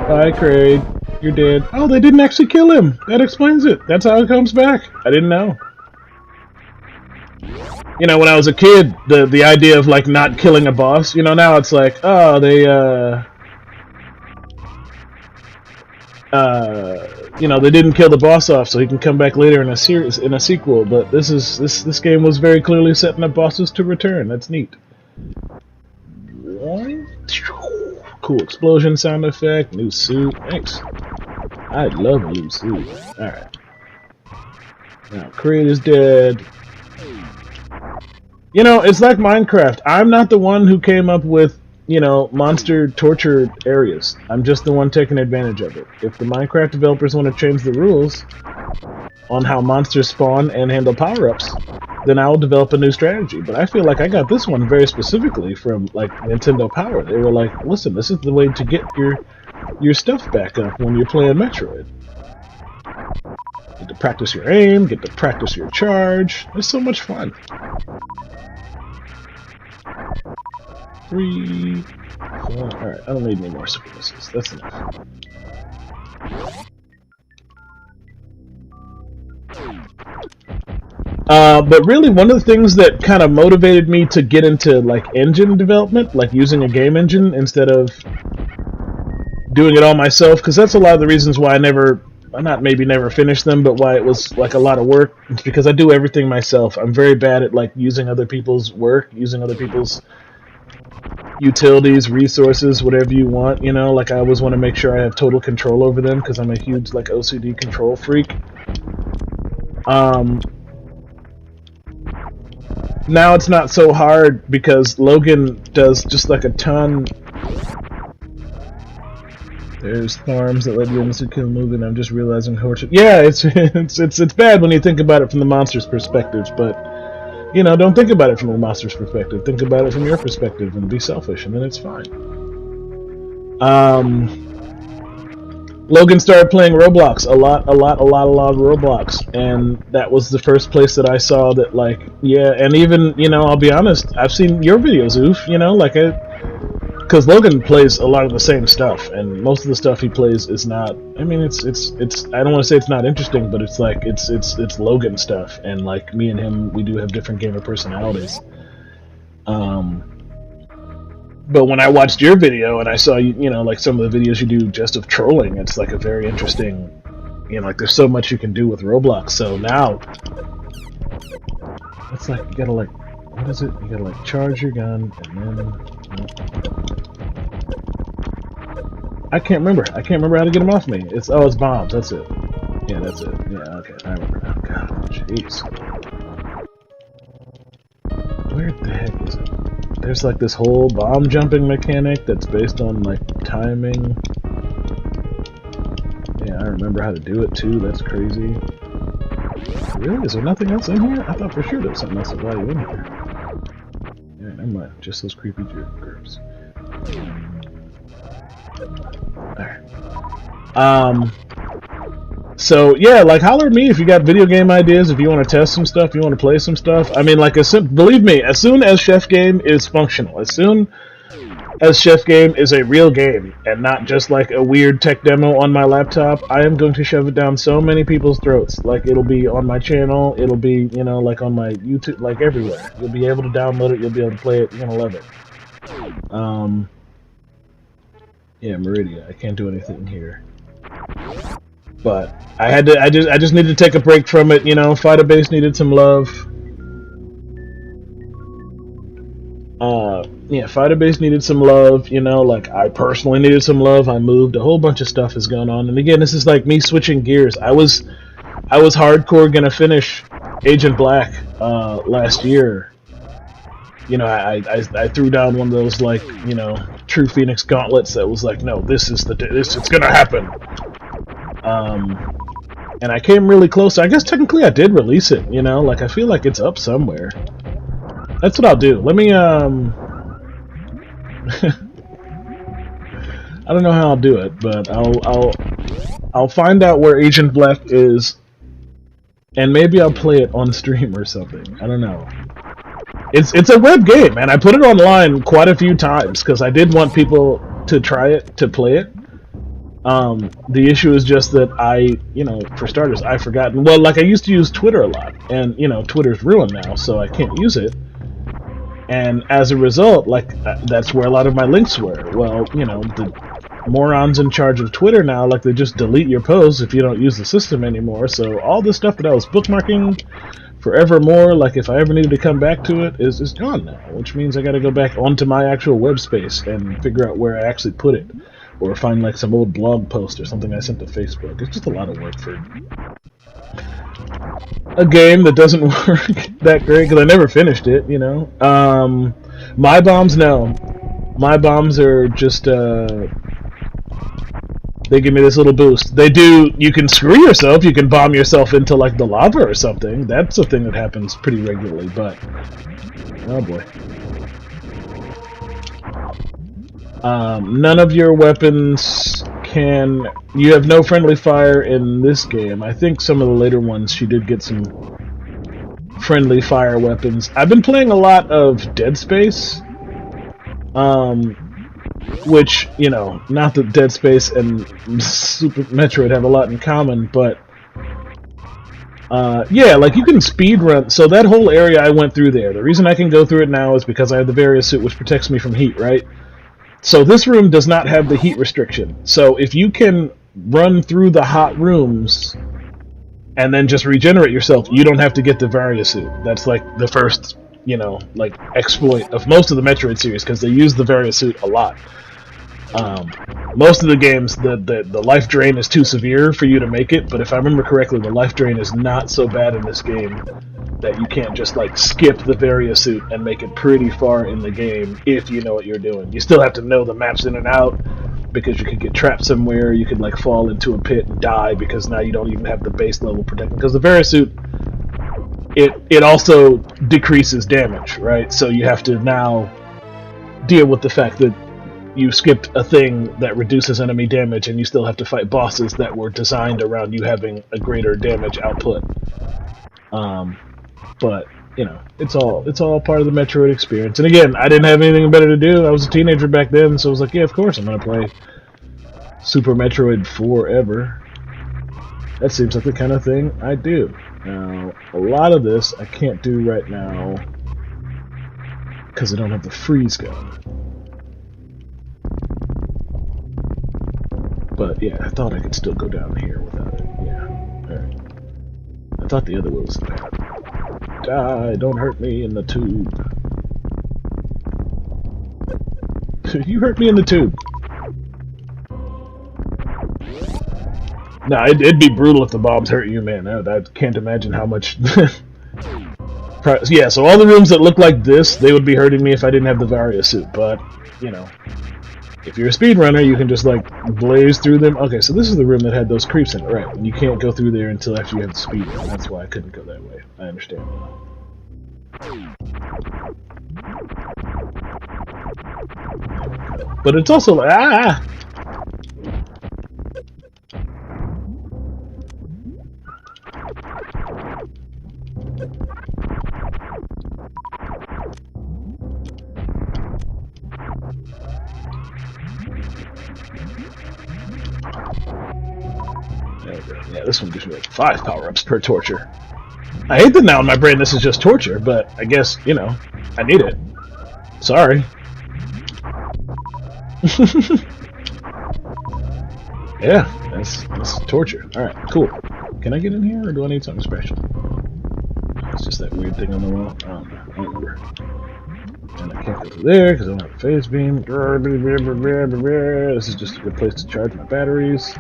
Bye, Kraid. You're dead. Oh, they didn't actually kill him! That explains it. That's how it comes back. I didn't know. You know, when I was a kid, the idea of, like, not killing a boss, you know, now it's like, oh, they, you know, they didn't kill the boss off, so he can come back later in a sequel. But this game was very clearly setting up bosses to return. That's neat. Cool explosion sound effect. New suit. Thanks. I love a new suit. All right. Now Kraid is dead. You know, it's like Minecraft. I'm not the one who came up with, you know, monster torture areas. I'm just the one taking advantage of it. If the Minecraft developers want to change the rules on how monsters spawn and handle power-ups, then I'll develop a new strategy. But I feel like I got this one very specifically from, like, Nintendo Power. They were like, listen, this is the way to get your stuff back up when you're playing Metroid. Get to practice your aim, get to practice your charge. It's so much fun. 3, 4, alright, I don't need any more super missiles. That's enough. But really, one of the things that kind of motivated me to get into, like, engine development, like using a game engine instead of doing it all myself, because that's a lot of the reasons why I never finished them, but why it was, like, a lot of work. It's because I do everything myself. I'm very bad at, like, using other people's work, using other people's utilities, resources, whatever you want. You know, like I always want to make sure I have total control over them because I'm a huge like OCD control freak. Now it's not so hard because Logan does just like a ton. There's farms that let you instant kill move, and I'm just realizing how yeah, it's bad when you think about it from the monster's perspective, but you know, don't think about it from the monster's perspective. Think about it from your perspective and be selfish, and then it's fine. Logan started playing Roblox a lot of Roblox, and that was the first place that I saw that, like, yeah, and even, you know, I'll be honest, I've seen your videos, Oof, you know, like, because Logan plays a lot of the same stuff, and most of the stuff he plays is not, I mean, it's I don't want to say it's not interesting, but it's like, it's Logan stuff, and, like, me and him, we do have different gamer personalities. But when I watched your video and I saw, you know, like some of the videos you do just of trolling, it's like a very interesting, you know, like there's so much you can do with Roblox. So now, it's like, you gotta like, what is it? You gotta like charge your gun and then, I can't remember how to get them off me. It's bombs, that's it. Yeah, that's it. Yeah, okay, I remember now. God, jeez. Where the heck is it? There's like this whole bomb jumping mechanic that's based on like timing. Yeah, I remember how to do it too, that's crazy. Really? Is there nothing else in here? I thought for sure there was something else to value in here. Yeah, never mind. Just those creepy groups. Alright. So yeah, like holler at me if you got video game ideas, if you want to test some stuff, if you want to play some stuff. I mean, like, believe me, as soon as Chef Game is functional, as soon as Chef Game is a real game and not just like a weird tech demo on my laptop, I am going to shove it down so many people's throats. Like, it'll be on my channel, it'll be, you know, like on my YouTube, like everywhere. You'll be able to download it, you'll be able to play it, you're gonna love it. Yeah, Meridia, I can't do anything here. But I just needed to take a break from it, you know. Fighter-Base needed some love. Yeah, Fighter-Base needed some love, you know, like I personally needed some love. I moved, a whole bunch of stuff is going on. And again, this is like me switching gears. I was hardcore gonna finish Agent Black last year. You know, I threw down one of those, like, you know, True Phoenix gauntlets that was like, no, it's gonna happen. And I came really close. I guess technically I did release it, you know, like I feel like it's up somewhere. That's what I'll do. Let me, I don't know how I'll do it, but I'll find out where Agent Black is, and maybe I'll play it on stream or something. I don't know. It's a web game, and I put it online quite a few times because I did want people to try it, to play it. The issue is just that you know, for starters, I've forgotten. Well, like I used to use Twitter a lot, and you know, Twitter's ruined now, so I can't use it. And as a result, like that's where a lot of my links were. Well, you know, the morons in charge of Twitter now, like they just delete your posts if you don't use the system anymore. So all the stuff that I was bookmarking forevermore, like if I ever needed to come back to it, is gone now, which means I got to go back onto my actual web space and figure out where I actually put it. Or find like some old blog post or something I sent to Facebook. It's just a lot of work for a game that doesn't work that great because I never finished it, you know. My bombs, no. My bombs are just, they give me this little boost. They do, you can screw yourself, you can bomb yourself into like the lava or something. That's a thing that happens pretty regularly, but, oh boy. None of your weapons can... You have no friendly fire in this game. I think some of the later ones, she did get some friendly fire weapons. I've been playing a lot of Dead Space, which, you know, not that Dead Space and Super Metroid have a lot in common, but yeah, like you can speedrun. So that whole area I went through there, the reason I can go through it now is because I have the Various suit, which protects me from heat, right? So this room does not have the heat restriction. So if you can run through the hot rooms and then just regenerate yourself, you don't have to get the Varia suit. That's like the first you know, like exploit of most of the Metroid series because they use the various suit a lot. Most of the games, the life drain is too severe for you to make it, but if I remember correctly, the life drain is not so bad in this game that you can't just like skip the Varia suit and make it pretty far in the game if you know what you're doing. You still have to know the maps in and out because you could get trapped somewhere, you could like fall into a pit and die because now you don't even have the base level protection. Because the Varia suit, it also decreases damage, right? So you have to now deal with the fact that you skipped a thing that reduces enemy damage and you still have to fight bosses that were designed around you having a greater damage output. But, you know, it's all part of the Metroid experience. And again, I didn't have anything better to do. I was a teenager back then, so I was like, yeah, of course I'm going to play Super Metroid forever. That seems like the kind of thing I do. Now, a lot of this I can't do right now because I don't have the freeze gun. But yeah, I thought I could still go down here without it. Yeah, alright. I thought the other way was the path. Die, don't hurt me in the tube. You hurt me in the tube. Nah, it'd be brutal if the bombs hurt you, man. I can't imagine how much... Yeah, so all the rooms that look like this, they would be hurting me if I didn't have the Varia suit, but, you know... If you're a speedrunner, you can just, like, blaze through them. Okay, so this is the room that had those creeps in it, right? And you can't go through there until after you have the speed run. That's why I couldn't go that way. I understand. But it's also like, ah! Yeah, this one gives me like 5 power-ups per torture. I hate that now in my brain this is just torture, but I guess, you know, I need it. Sorry. Yeah, that's torture. Alright, cool. Can I get in here, or do I need something special? It's just that weird thing on the wall. I don't know. I don't remember. And I can't go through there because I don't have a phase beam. This is just a good place to charge my batteries.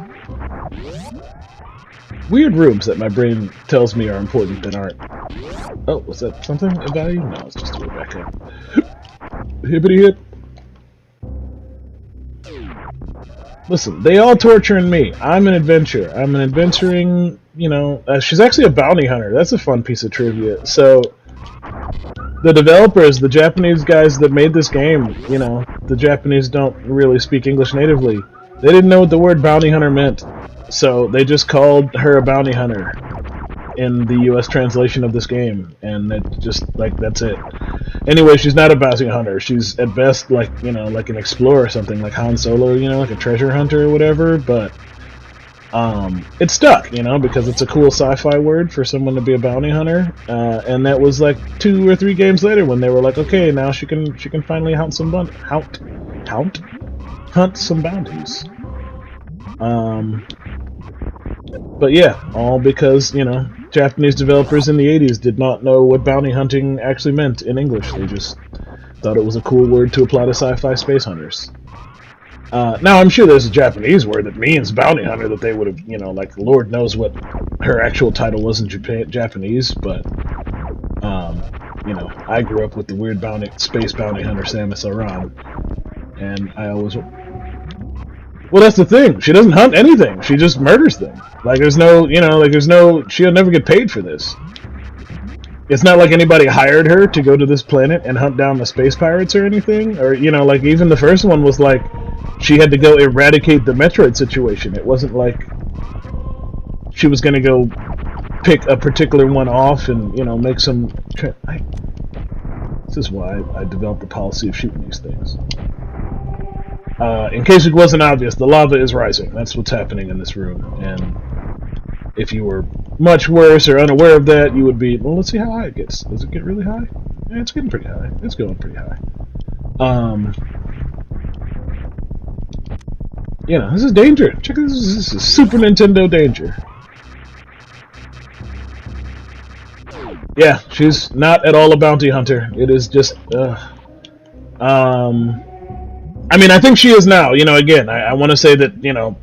Weird rooms that my brain tells me are important that aren't. Oh, was that something of value? No, it's just a way back up. Hippity hip. Listen, they all torturing me. I'm an adventurer. I'm an adventuring, you know... she's actually a bounty hunter. That's a fun piece of trivia. So, the developers, the Japanese guys that made this game, you know, the Japanese don't really speak English natively. They didn't know what the word bounty hunter meant. So they just called her a bounty hunter in the US translation of this game, and it just, like, that's it. Anyway, she's not a bounty hunter. She's at best, like, you know, like an explorer or something, like Han Solo, you know, like a treasure hunter or whatever, but it stuck, you know, because it's a cool sci-fi word for someone to be a bounty hunter, and that was like 2 or 3 games later when they were like, okay, now she can finally hunt some bounties. But yeah, all because, you know, Japanese developers in the 80s did not know what bounty hunting actually meant in English. They just thought it was a cool word to apply to sci-fi space hunters. Now, I'm sure there's a Japanese word that means bounty hunter that they would have, you know, like, Lord knows what her actual title was in Japanese, but, you know, I grew up with the weird space bounty hunter Samus Aran, and I always... Well, that's the thing. She doesn't hunt anything. She just murders them. Like, there's no, you know, like, she'll never get paid for this. It's not like anybody hired her to go to this planet and hunt down the space pirates or anything. Or, you know, like, even the first one was like, she had to go eradicate the Metroid situation. It wasn't like she was going to go pick a particular one off and, you know, make some... This is why I developed the policy of shooting these things. In case it wasn't obvious, the lava is rising. That's what's happening in this room. And if you were much worse or unaware of that, you would be... Well, let's see how high it gets. Does it get really high? Yeah, it's getting pretty high. It's going pretty high. You know, this is danger. Check this. This is Super Nintendo danger. Yeah, she's not at all a bounty hunter. It is just, I mean, I think she is now. You know, again, I want to say that, you know,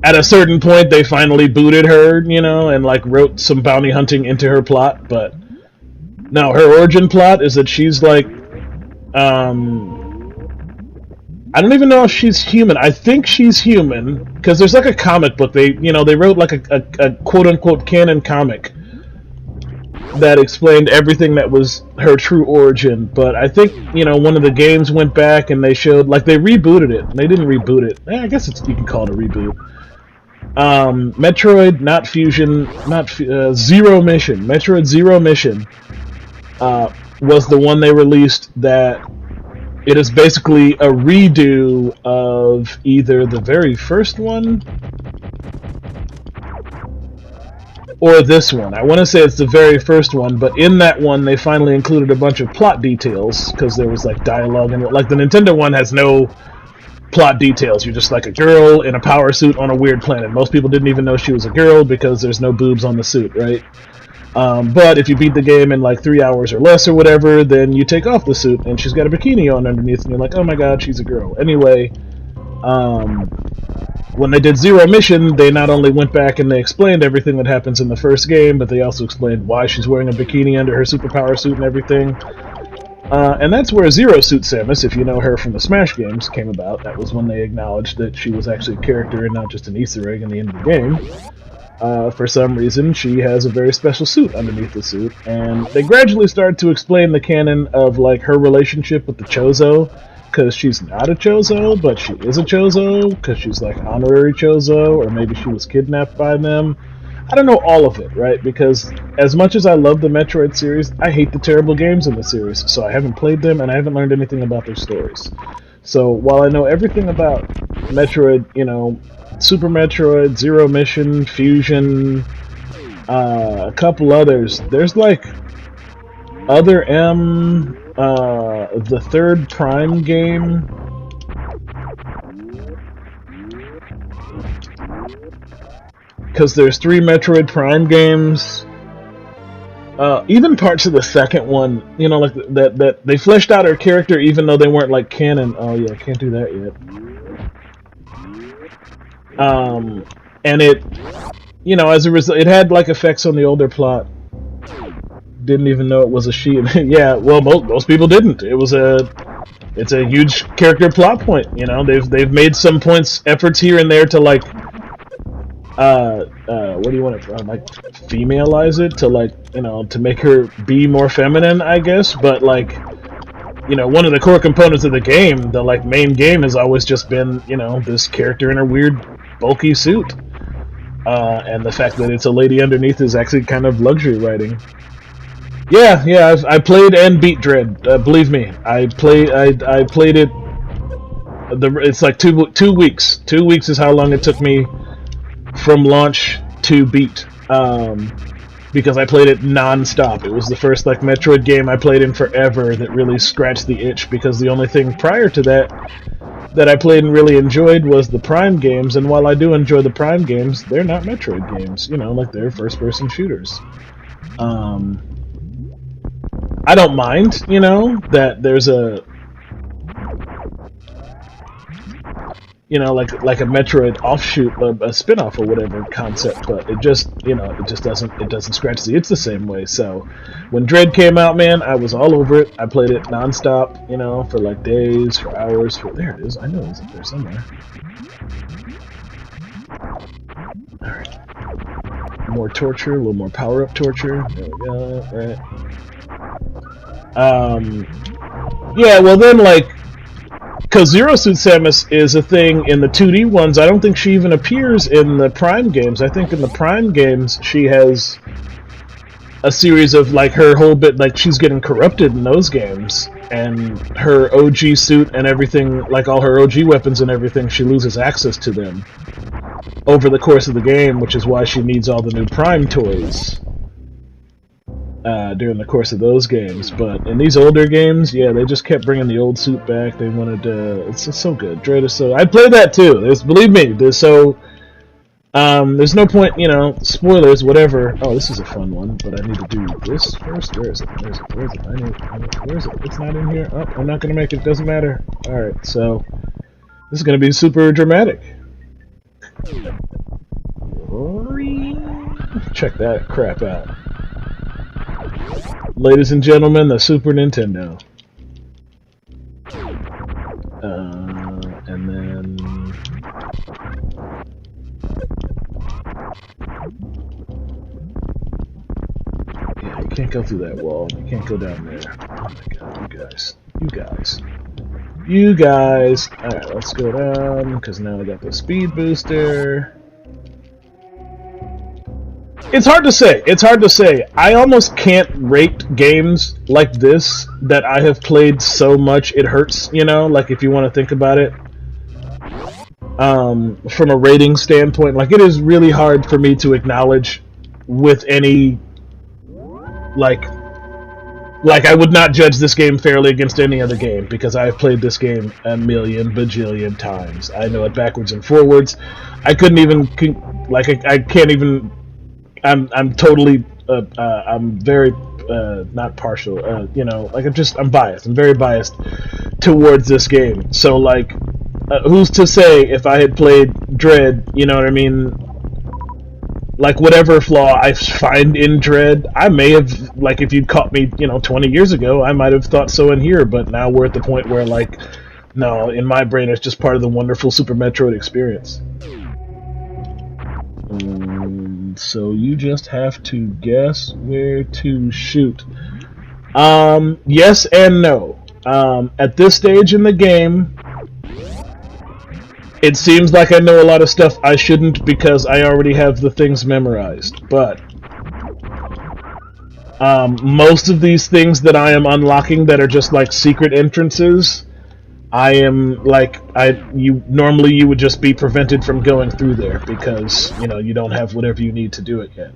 at a certain point they finally booted her, you know, and like wrote some bounty hunting into her plot. But no, her origin plot is that she's like, I don't even know if she's human. I think she's human because there's like a comic book. They wrote like a quote unquote canon comic that explained everything that was her true origin. But I think, you know, one of the games went back and they showed, like, they rebooted it. They didn't reboot it. I guess you can call it a reboot. Metroid, not Fusion, not Zero Mission. Metroid Zero Mission was the one they released that it is basically a redo of either the very first one or this one. I want to say it's the very first one, but in that one they finally included a bunch of plot details because there was like dialogue and like the Nintendo one has no plot details. You're just like a girl in a power suit on a weird planet. Most people didn't even know she was a girl because there's no boobs on the suit, right? But if you beat the game in like 3 hours or less or whatever, then you take off the suit and she's got a bikini on underneath and you're like, oh my god, she's a girl. Anyway, when they did Zero Mission, they not only went back and they explained everything that happens in the first game, but they also explained why she's wearing a bikini under her superpower suit and everything. And that's where Zero Suit Samus, if you know her from the Smash games, came about. That was when they acknowledged that she was actually a character and not just an Easter egg in the end of the game. For some reason, she has a very special suit underneath the suit, and they gradually started to explain the canon of like her relationship with the Chozo, because she's not a Chozo, but she is a Chozo, because she's like honorary Chozo, or maybe she was kidnapped by them. I don't know all of it, right? Because as much as I love the Metroid series, I hate the terrible games in the series, so I haven't played them and I haven't learned anything about their stories. So while I know everything about Metroid, you know, Super Metroid, Zero Mission, Fusion, a couple others, there's like Other M, the third Prime game. Because there's 3 Metroid Prime games. Even parts of the second one, you know, like that they fleshed out her character even though they weren't like canon. Oh yeah, I can't do that yet. And it, you know, as a result, it had like effects on the older plot. Didn't even know it was a she. Yeah, well, most people didn't. It's a huge character plot point. You know, they've made some efforts here and there to like, what do you want to like femalize it, to like, you know, to make her be more feminine, I guess. But like, you know, one of the core components of the game, the like main game, has always just been, you know, this character in a weird bulky suit, and the fact that it's a lady underneath is actually kind of luxury writing. Yeah, I played and beat Dread. Believe me, I played it. It's like 2 weeks. 2 weeks is how long it took me from launch to beat. Because I played it non-stop. It was the first like Metroid game I played in forever that really scratched the itch. Because the only thing prior to that I played and really enjoyed was the Prime games. And while I do enjoy the Prime games, they're not Metroid games. You know, like they're first-person shooters. I don't mind, you know, that there's a, you know, like a Metroid offshoot, a spin-off or whatever concept, but it just, you know, it doesn't scratch the itch the same way. So when Dread came out, man, I was all over it. I played it non-stop, you know, for like days, for hours, there it is. I know it's up there somewhere. Alright. More torture, a little more power-up torture. There we go, right. Yeah, well then, like, because Zero Suit Samus is a thing in the 2D ones, I don't think she even appears in the Prime games. I think in the Prime games she has a series of, like, her whole bit, like, she's getting corrupted in those games, and her OG suit and everything, like all her OG weapons and everything, she loses access to them over the course of the game, which is why she needs all the new Prime toys during the course of those games. But in these older games, yeah, they just kept bringing the old suit back. They wanted to, it's so good. Dread is so, I played that too. Believe me, There's no point, you know, spoilers, whatever. Oh, this is a fun one, but I need to do this first. Where is it? Where is it? Where is it? Where is it? It's not in here. Oh, I'm not gonna make it. Doesn't matter. Alright, so this is gonna be super dramatic. Check that crap out. Ladies and gentlemen, the Super Nintendo. And then... yeah, you can't go through that wall. You can't go down there. Oh my god, you guys. You guys. You guys! Alright, let's go down, because now I got the speed booster. It's hard to say. It's hard to say. I almost can't rate games like this that I have played so much it hurts, you know? Like, if you want to think about it. From a rating standpoint, like, it is really hard for me to acknowledge with any... Like, I would not judge this game fairly against any other game, because I've played this game a million bajillion times. I know it backwards and forwards. I couldn't even... Like, I can't even... I'm totally, I'm very, not partial, you know, like I'm biased. I'm very biased towards this game. So, like, who's to say if I had played Dread, you know what I mean? Like, whatever flaw I find in Dread, I may have, like, if you'd caught me, you know, 20 years ago, I might have thought so in here, but now we're at the point where, like, no, in my brain, it's just part of the wonderful Super Metroid experience. So you just have to guess where to shoot. Yes and no. At this stage in the game, it seems like I know a lot of stuff I shouldn't because I already have the things memorized. But most of these things that I am unlocking that are just like secret entrances, I am like you would just be prevented from going through there because you know you don't have whatever you need to do it yet.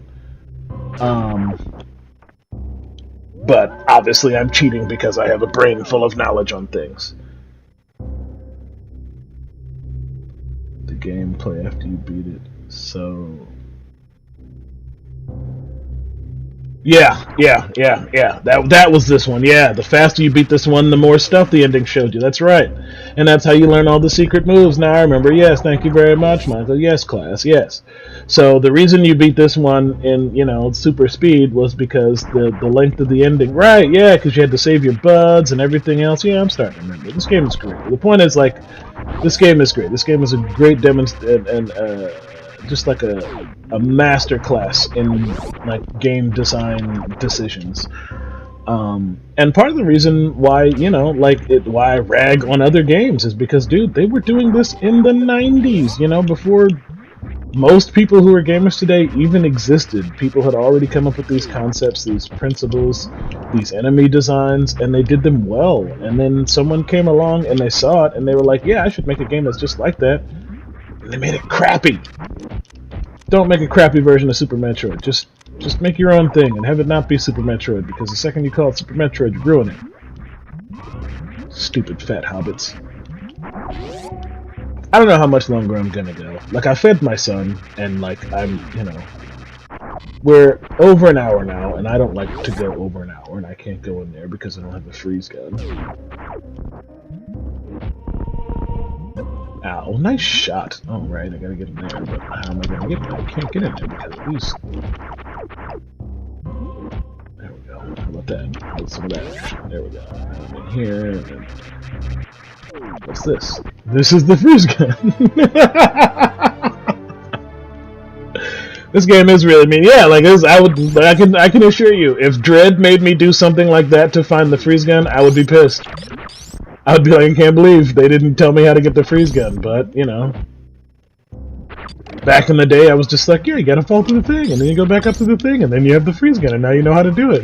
But obviously I'm cheating because I have a brain full of knowledge on things. The gameplay after you beat it. So yeah. That was this one. Yeah, the faster you beat this one, the more stuff the ending showed you. That's right. And that's how you learn all the secret moves. Now I remember. Yes, thank you very much, Michael. Yes, class. Yes. So the reason you beat this one in, you know, super speed was because the length of the ending. Right, yeah, because you had to save your buds and everything else. Yeah, I'm starting to remember. This game is great. The point is, like, this game is great. This game is a great demonstration and just like a master class in like game design decisions. And part of the reason why, you know, why I rag on other games is because, dude, they were doing this in the 90s, you know, before most people who are gamers today even existed. People had already come up with these concepts, these principles, these enemy designs, and they did them well. And then someone came along and they saw it and they were like, yeah, I should make a game that's just like that. And they made it crappy. Don't make a crappy version of Super Metroid. Just make your own thing and have it not be Super Metroid, because the second you call it Super Metroid, you ruin it. Stupid fat hobbits. I don't know how much longer I'm gonna go. Like, I fed my son, and like, I'm, you know, we're over an hour now, and I don't like to go over an hour, and I can't go in there because I don't have a freeze gun. Ow, nice shot. Oh, right, I gotta get in there, but how am I gonna get there? I can't get in there because of these. There we go. How about that? How about some of that action? There we go. I'm in here, and then... what's this? This is the freeze gun! This game is really mean. Yeah, like, I can assure you, if Dread made me do something like that to find the freeze gun, I would be pissed. I would be like, I can't believe they didn't tell me how to get the freeze gun, but, you know. Back in the day, I was just like, yeah, you gotta fall through the thing, and then you go back up to the thing, and then you have the freeze gun, and now you know how to do it.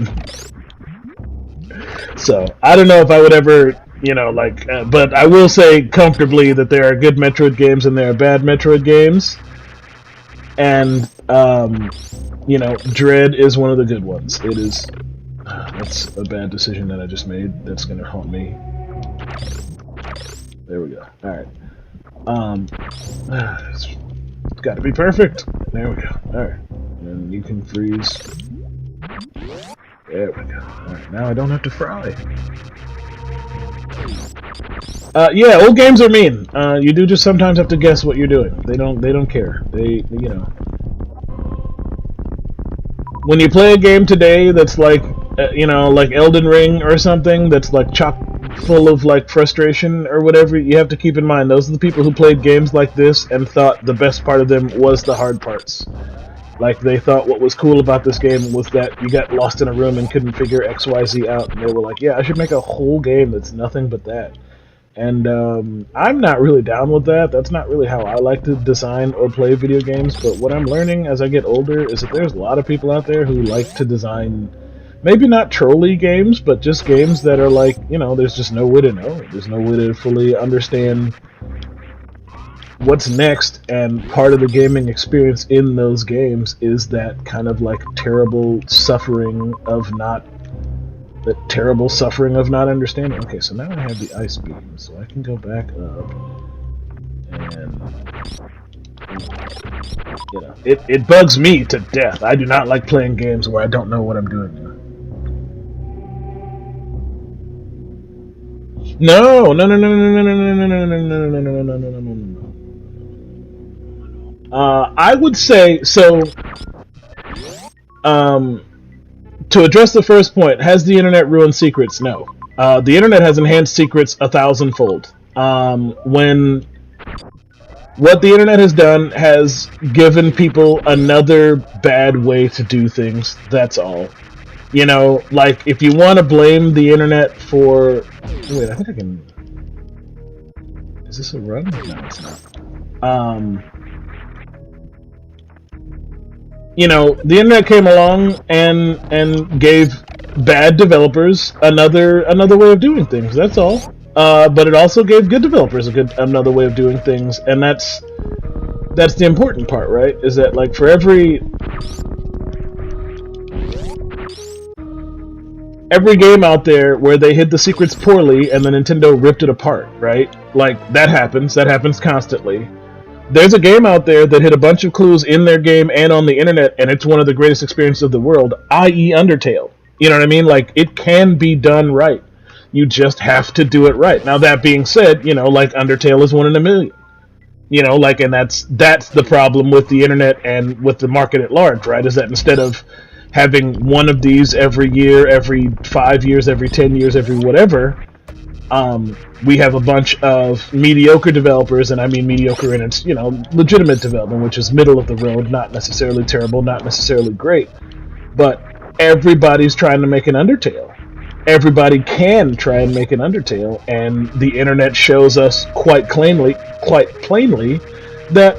So, I don't know if I would ever, you know, like, but I will say comfortably that there are good Metroid games and there are bad Metroid games. And, you know, Dread is one of the good ones. It is, that's a bad decision that I just made that's gonna haunt me. There we go. Alright. It's got to be perfect. There we go. Alright. And you can freeze. There we go. Alright, now I don't have to fry. Yeah, old games are mean. You do just sometimes have to guess what you're doing. They don't care. They, you know. When you play a game today that's like, you know, like Elden Ring or something, that's like chock full of like frustration or whatever, you have to keep in mind those are the people who played games like this and thought the best part of them was the hard parts. Like, they thought what was cool about this game was that you got lost in a room and couldn't figure XYZ out, and they were like, yeah, I should make a whole game that's nothing but that. And I'm not really down with that. That's not really how I like to design or play video games, but what I'm learning as I get older is that there's a lot of people out there who like to design, maybe not trolley games, but just games that are like, you know, there's just no way to know. There's no way to fully understand what's next, and part of the gaming experience in those games is that kind of like terrible suffering of not understanding. Okay, so now I have the ice beam, so I can go back up, and you know, it bugs me to death. I do not like playing games where I don't know what I'm doing now. No. I would say so. To address the first point, has the internet ruined secrets? No. The internet has enhanced secrets 1,000-fold. When what the internet has done has given people another bad way to do things. That's all. You know, like, if you want to blame the internet for... Wait, I think I can... Is this a run? No, it's not. You know, the internet came along and gave bad developers another way of doing things. That's all. But it also gave good developers another way of doing things, and that's the important part, right? Is that, like, for every game out there where they hid the secrets poorly and then Nintendo ripped it apart, right? Like, that happens constantly. There's a game out there that hid a bunch of clues in their game and on the internet, and it's one of the greatest experiences of the world, i.e. Undertale. You know what I mean? Like, it can be done right. You just have to do it right. Now, that being said, you know, like, Undertale is 1 in a million. You know, like, and that's the problem with the internet and with the market at large, right? Is that instead of having one of these every year, every 5 years, every 10 years, every whatever, we have a bunch of mediocre developers, and I mean mediocre in its, you know, legitimate development, which is middle of the road, not necessarily terrible, not necessarily great, but everybody's trying to make an Undertale. Everybody can try and make an Undertale, and the internet shows us quite plainly that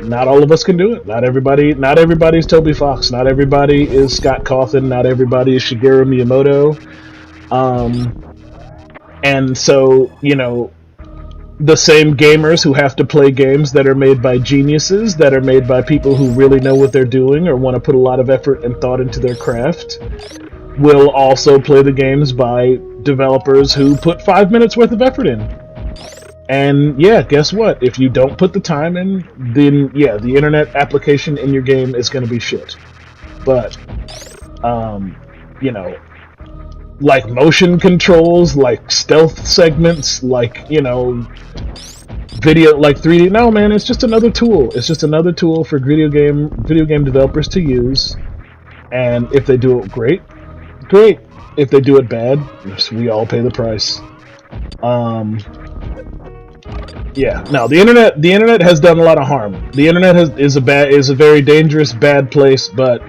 not all of us can do it. Not everybody's Toby Fox. Not everybody is Scott Cawthon. Not everybody is Shigeru Miyamoto. And so, you know, the same gamers who have to play games that are made by geniuses, that are made by people who really know what they're doing or want to put a lot of effort and thought into their craft, will also play the games by developers who put 5 minutes worth of effort in. And yeah, guess what? If you don't put the time in, then yeah, the internet application in your game is going to be shit. But, you know, like motion controls, like stealth segments, like, you know, video, like 3D. No, man, it's just another tool. It's just another tool for video game developers to use. And if they do it great. If they do it bad, we all pay the price. Yeah. No, the internet has done a lot of harm. The internet is a very dangerous, bad place, but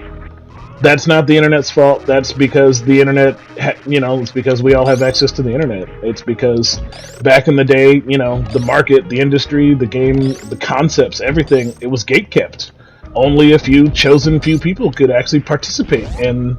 that's not the internet's fault. That's because the internet, you know, it's because we all have access to the internet. It's because back in the day, you know, the market, the industry, the game, the concepts, everything, it was gatekept. Only a few chosen few people could actually participate in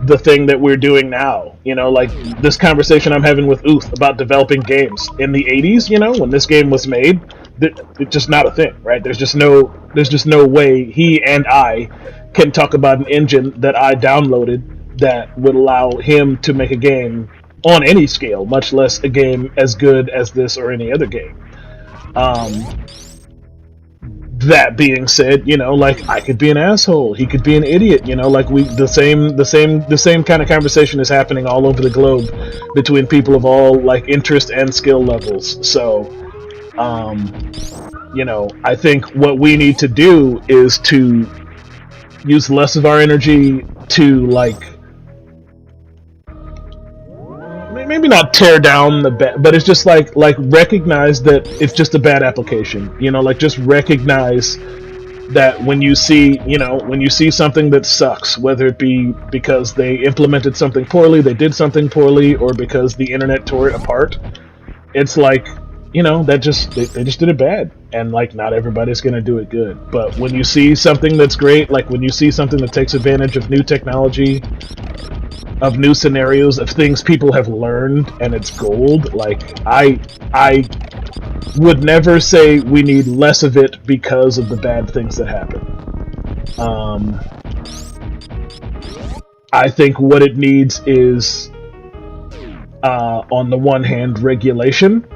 the thing that we're doing now. You know, like this conversation I'm having with Uth about developing games. In the 80s, you know, when this game was made, it's just not a thing, right? There's just no way he and I can talk about an engine that I downloaded that would allow him to make a game on any scale, much less a game as good as this or any other game. That being said, you know, like, I could be an asshole, he could be an idiot, you know, like, the same kind of conversation is happening all over the globe between people of all, like, interest and skill levels. So, you know, I think what we need to do is to use less of our energy to, like, maybe not tear down the bad, but it's just like recognize that it's just a bad application, you know, like, just recognize that when you see, you know, when you see something that sucks, whether it be because they implemented something poorly, they did something poorly, or because the internet tore it apart, it's like, you know, that just they just did it bad, and, like, not everybody's gonna do it good. But when you see something that's great, like when you see something that takes advantage of new technology, of new scenarios, of things people have learned, and it's gold, like, I would never say we need less of it because of the bad things that happen. I think what it needs is, on the one hand, regulation,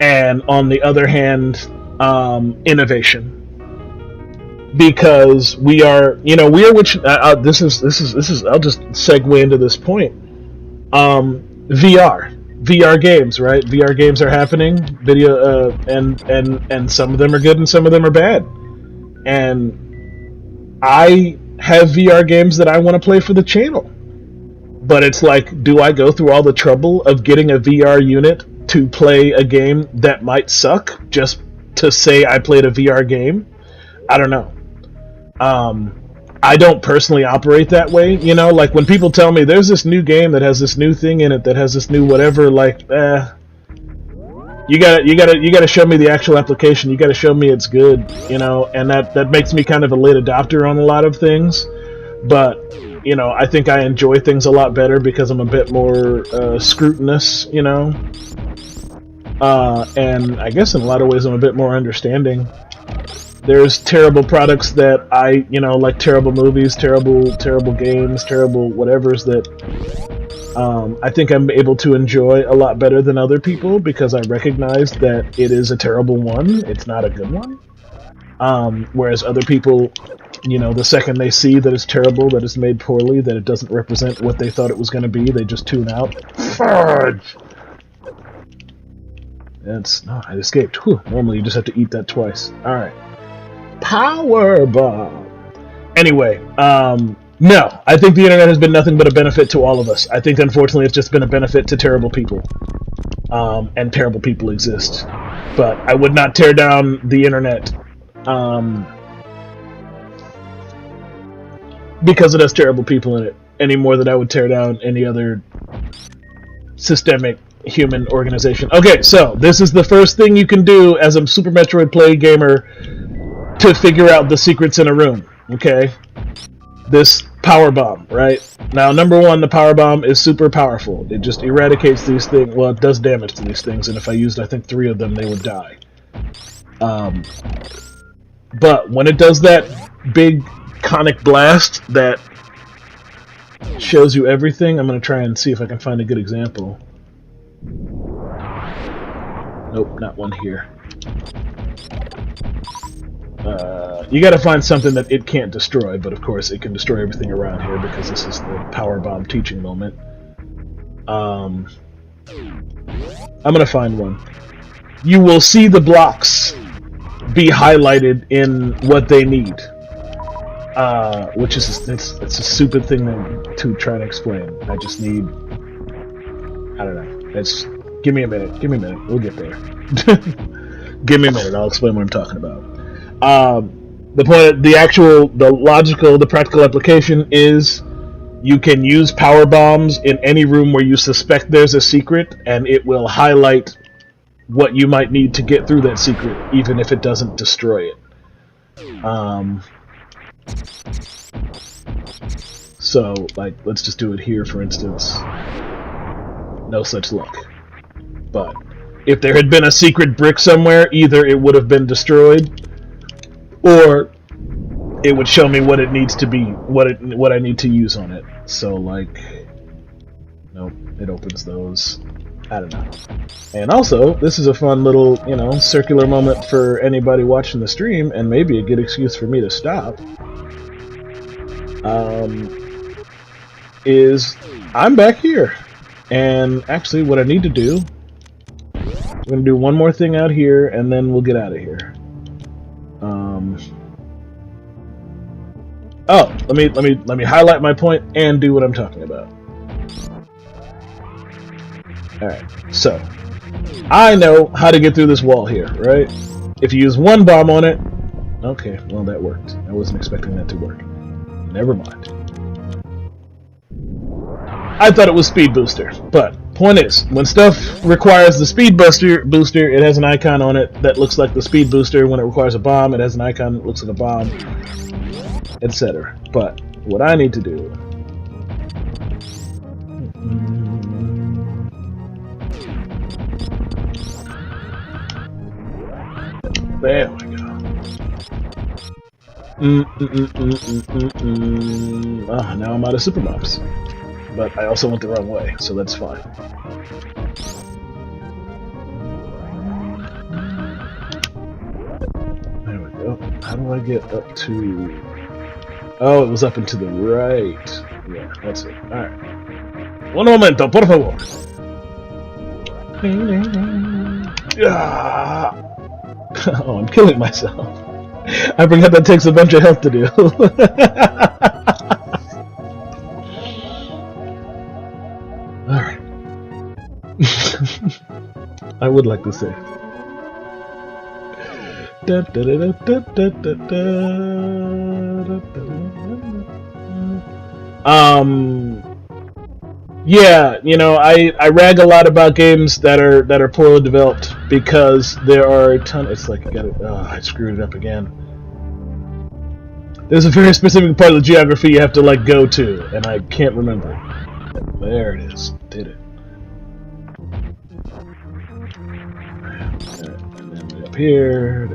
and on the other hand, innovation. Because we are, you know, this is I'll just segue into this point. VR games, right? VR games are happening. Video, and some of them are good and some of them are bad. And I have VR games that I want to play for the channel, but it's like, do I go through all the trouble of getting a VR unit to play a game that might suck just to say I played a VR game? I don't know. I don't personally operate that way, you know, like, when people tell me there's this new game that has this new thing in it, that has this new whatever, like, you gotta show me the actual application, you gotta show me it's good, you know, and that makes me kind of a late adopter on a lot of things. But, you know, I think I enjoy things a lot better because I'm a bit more scrutinous, you know, and I guess in a lot of ways I'm a bit more understanding. There's terrible products that I, you know, like terrible movies, terrible games, terrible whatevers that I think I'm able to enjoy a lot better than other people because I recognize that it is a terrible one. It's not a good one. Whereas other people, you know, the second they see that it's terrible, that it's made poorly, that it doesn't represent what they thought it was going to be, they just tune out. Fudge! No, I escaped. Whew. Normally you just have to eat that twice. Alright. Power bomb. Anyway, no, I think the internet has been nothing but a benefit to all of us. I think, unfortunately, it's just been a benefit to terrible people. And terrible people exist. But I would not tear down the internet because it has terrible people in it, any more than I would tear down any other systemic human organization. Okay, so this is the first thing you can do as a Super Metroid Play gamer to figure out the secrets in a room, okay? This power bomb, right? Now, number one, the power bomb is super powerful. It just eradicates these things. Well, it does damage to these things, and if I used, I think, 3 of them, they would die. But when it does that big conic blast that shows you everything, I'm going to try and see if I can find a good example. Nope, not one here. You gotta find something that it can't destroy, but of course it can destroy everything around here because this is the power bomb teaching moment. I'm gonna find one. You will see the blocks be highlighted in what they need, which is it's a stupid thing to try to explain. I just need, I don't know. Give me a minute. We'll get there. Give me a minute. I'll explain what I'm talking about. The point, the practical application is you can use power bombs in any room where you suspect there's a secret, and it will highlight what you might need to get through that secret, even if it doesn't destroy it. So, like, let's just do it here, for instance. No such luck. But if there had been a secret brick somewhere, either it would have been destroyed, or it would show me what it needs to be, what I need to use on it. So, like, nope, it opens those. I don't know. And also, this is a fun little, circular moment for anybody watching the stream, and maybe a good excuse for me to stop. Is I'm back here. And actually, what I need to do, I'm going to do one more thing out here, and then we'll get out of here. Oh, let me highlight my point and do what I'm talking about. Alright, so I know how to get through this wall here, right? If you use one bomb on it, okay, well that worked. I wasn't expecting that to work. Never mind. I thought it was speed booster, but point is, when stuff requires the speed booster, it has an icon on it that looks like the speed booster. When it requires a bomb, it has an icon that looks like a bomb, etc. But what I need to do, there we go. Oh, now I'm out of super bombs. But I also went the wrong way, so that's fine. There we go. How do I get up to... Oh, it was up and to the right. Yeah, that's it. Alright. Un momento, por favor. Oh, I'm killing myself. I forgot that takes a bunch of health to do. Alright. I would like to say. Yeah, I rag a lot about games that are poorly developed because there are a ton. It's like I screwed it up again. There's a very specific part of the geography you have to go to, and I can't remember. There it is. Did it. And then up here.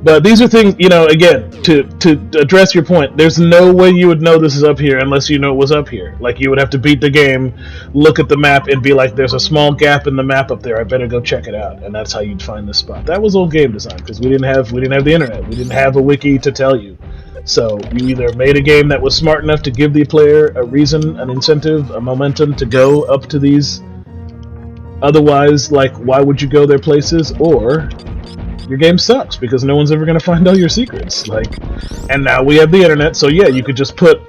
But these are things, again, to address your point, there's no way you would know this is up here unless you know it was up here. Like, you would have to beat the game, look at the map, and be like, there's a small gap in the map up there, I better go check it out. And that's how you'd find this spot. That was old game design, because we didn't have the internet. We didn't have a wiki to tell you. So, you either made a game that was smart enough to give the player a reason, an incentive, a momentum to go up to these. Otherwise, why would you go their places? Or... your game sucks because no one's ever going to find all your secrets. And now we have the internet, so yeah, you could just put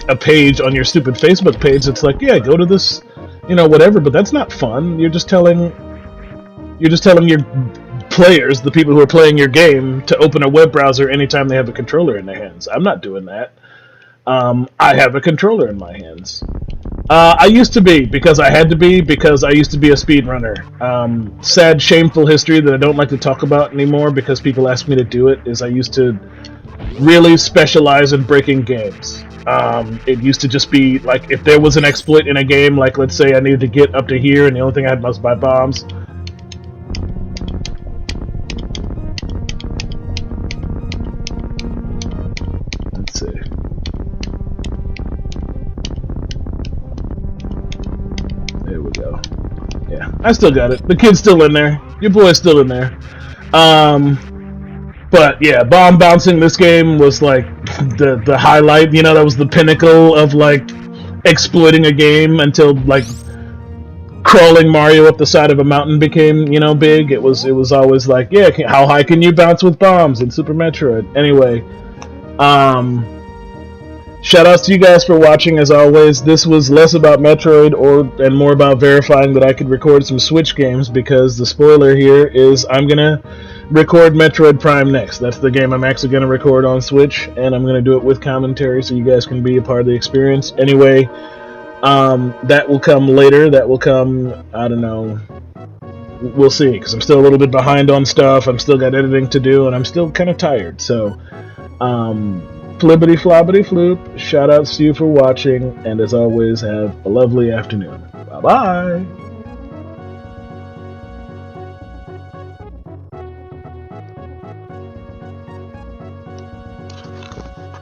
a page on your stupid Facebook page that's yeah, go to this, whatever. But that's not fun. You're just telling your players, the people who are playing your game, to open a web browser anytime they have a controller in their hands. I'm not doing that. I have a controller in my hands. I used to be, because I had to be, because I used to be a speedrunner. Sad, shameful history that I don't like to talk about anymore because people ask me to do it, is I used to really specialize in breaking games. It used to just be, if there was an exploit in a game, let's say I needed to get up to here and the only thing I had was buy bombs. Let's see. There we go. Yeah, I still got it. The kid's still in there. Your boy's still in there. But yeah, bomb bouncing this game was the highlight. That was the pinnacle of exploiting a game until crawling Mario up the side of a mountain became big. It was always yeah, how high can you bounce with bombs in Super Metroid? Anyway, shoutouts to you guys for watching, as always. This was less about Metroid and more about verifying that I could record some Switch games, because the spoiler here is I'm going to record Metroid Prime next. That's the game I'm actually going to record on Switch, and I'm going to do it with commentary so you guys can be a part of the experience. Anyway, that will come later. That will come, I don't know. We'll see, because I'm still a little bit behind on stuff. I'm still got editing to do, and I'm still kind of tired. So, flibbity flobbity floop, shoutouts to you for watching, and as always, have a lovely afternoon. Bye bye!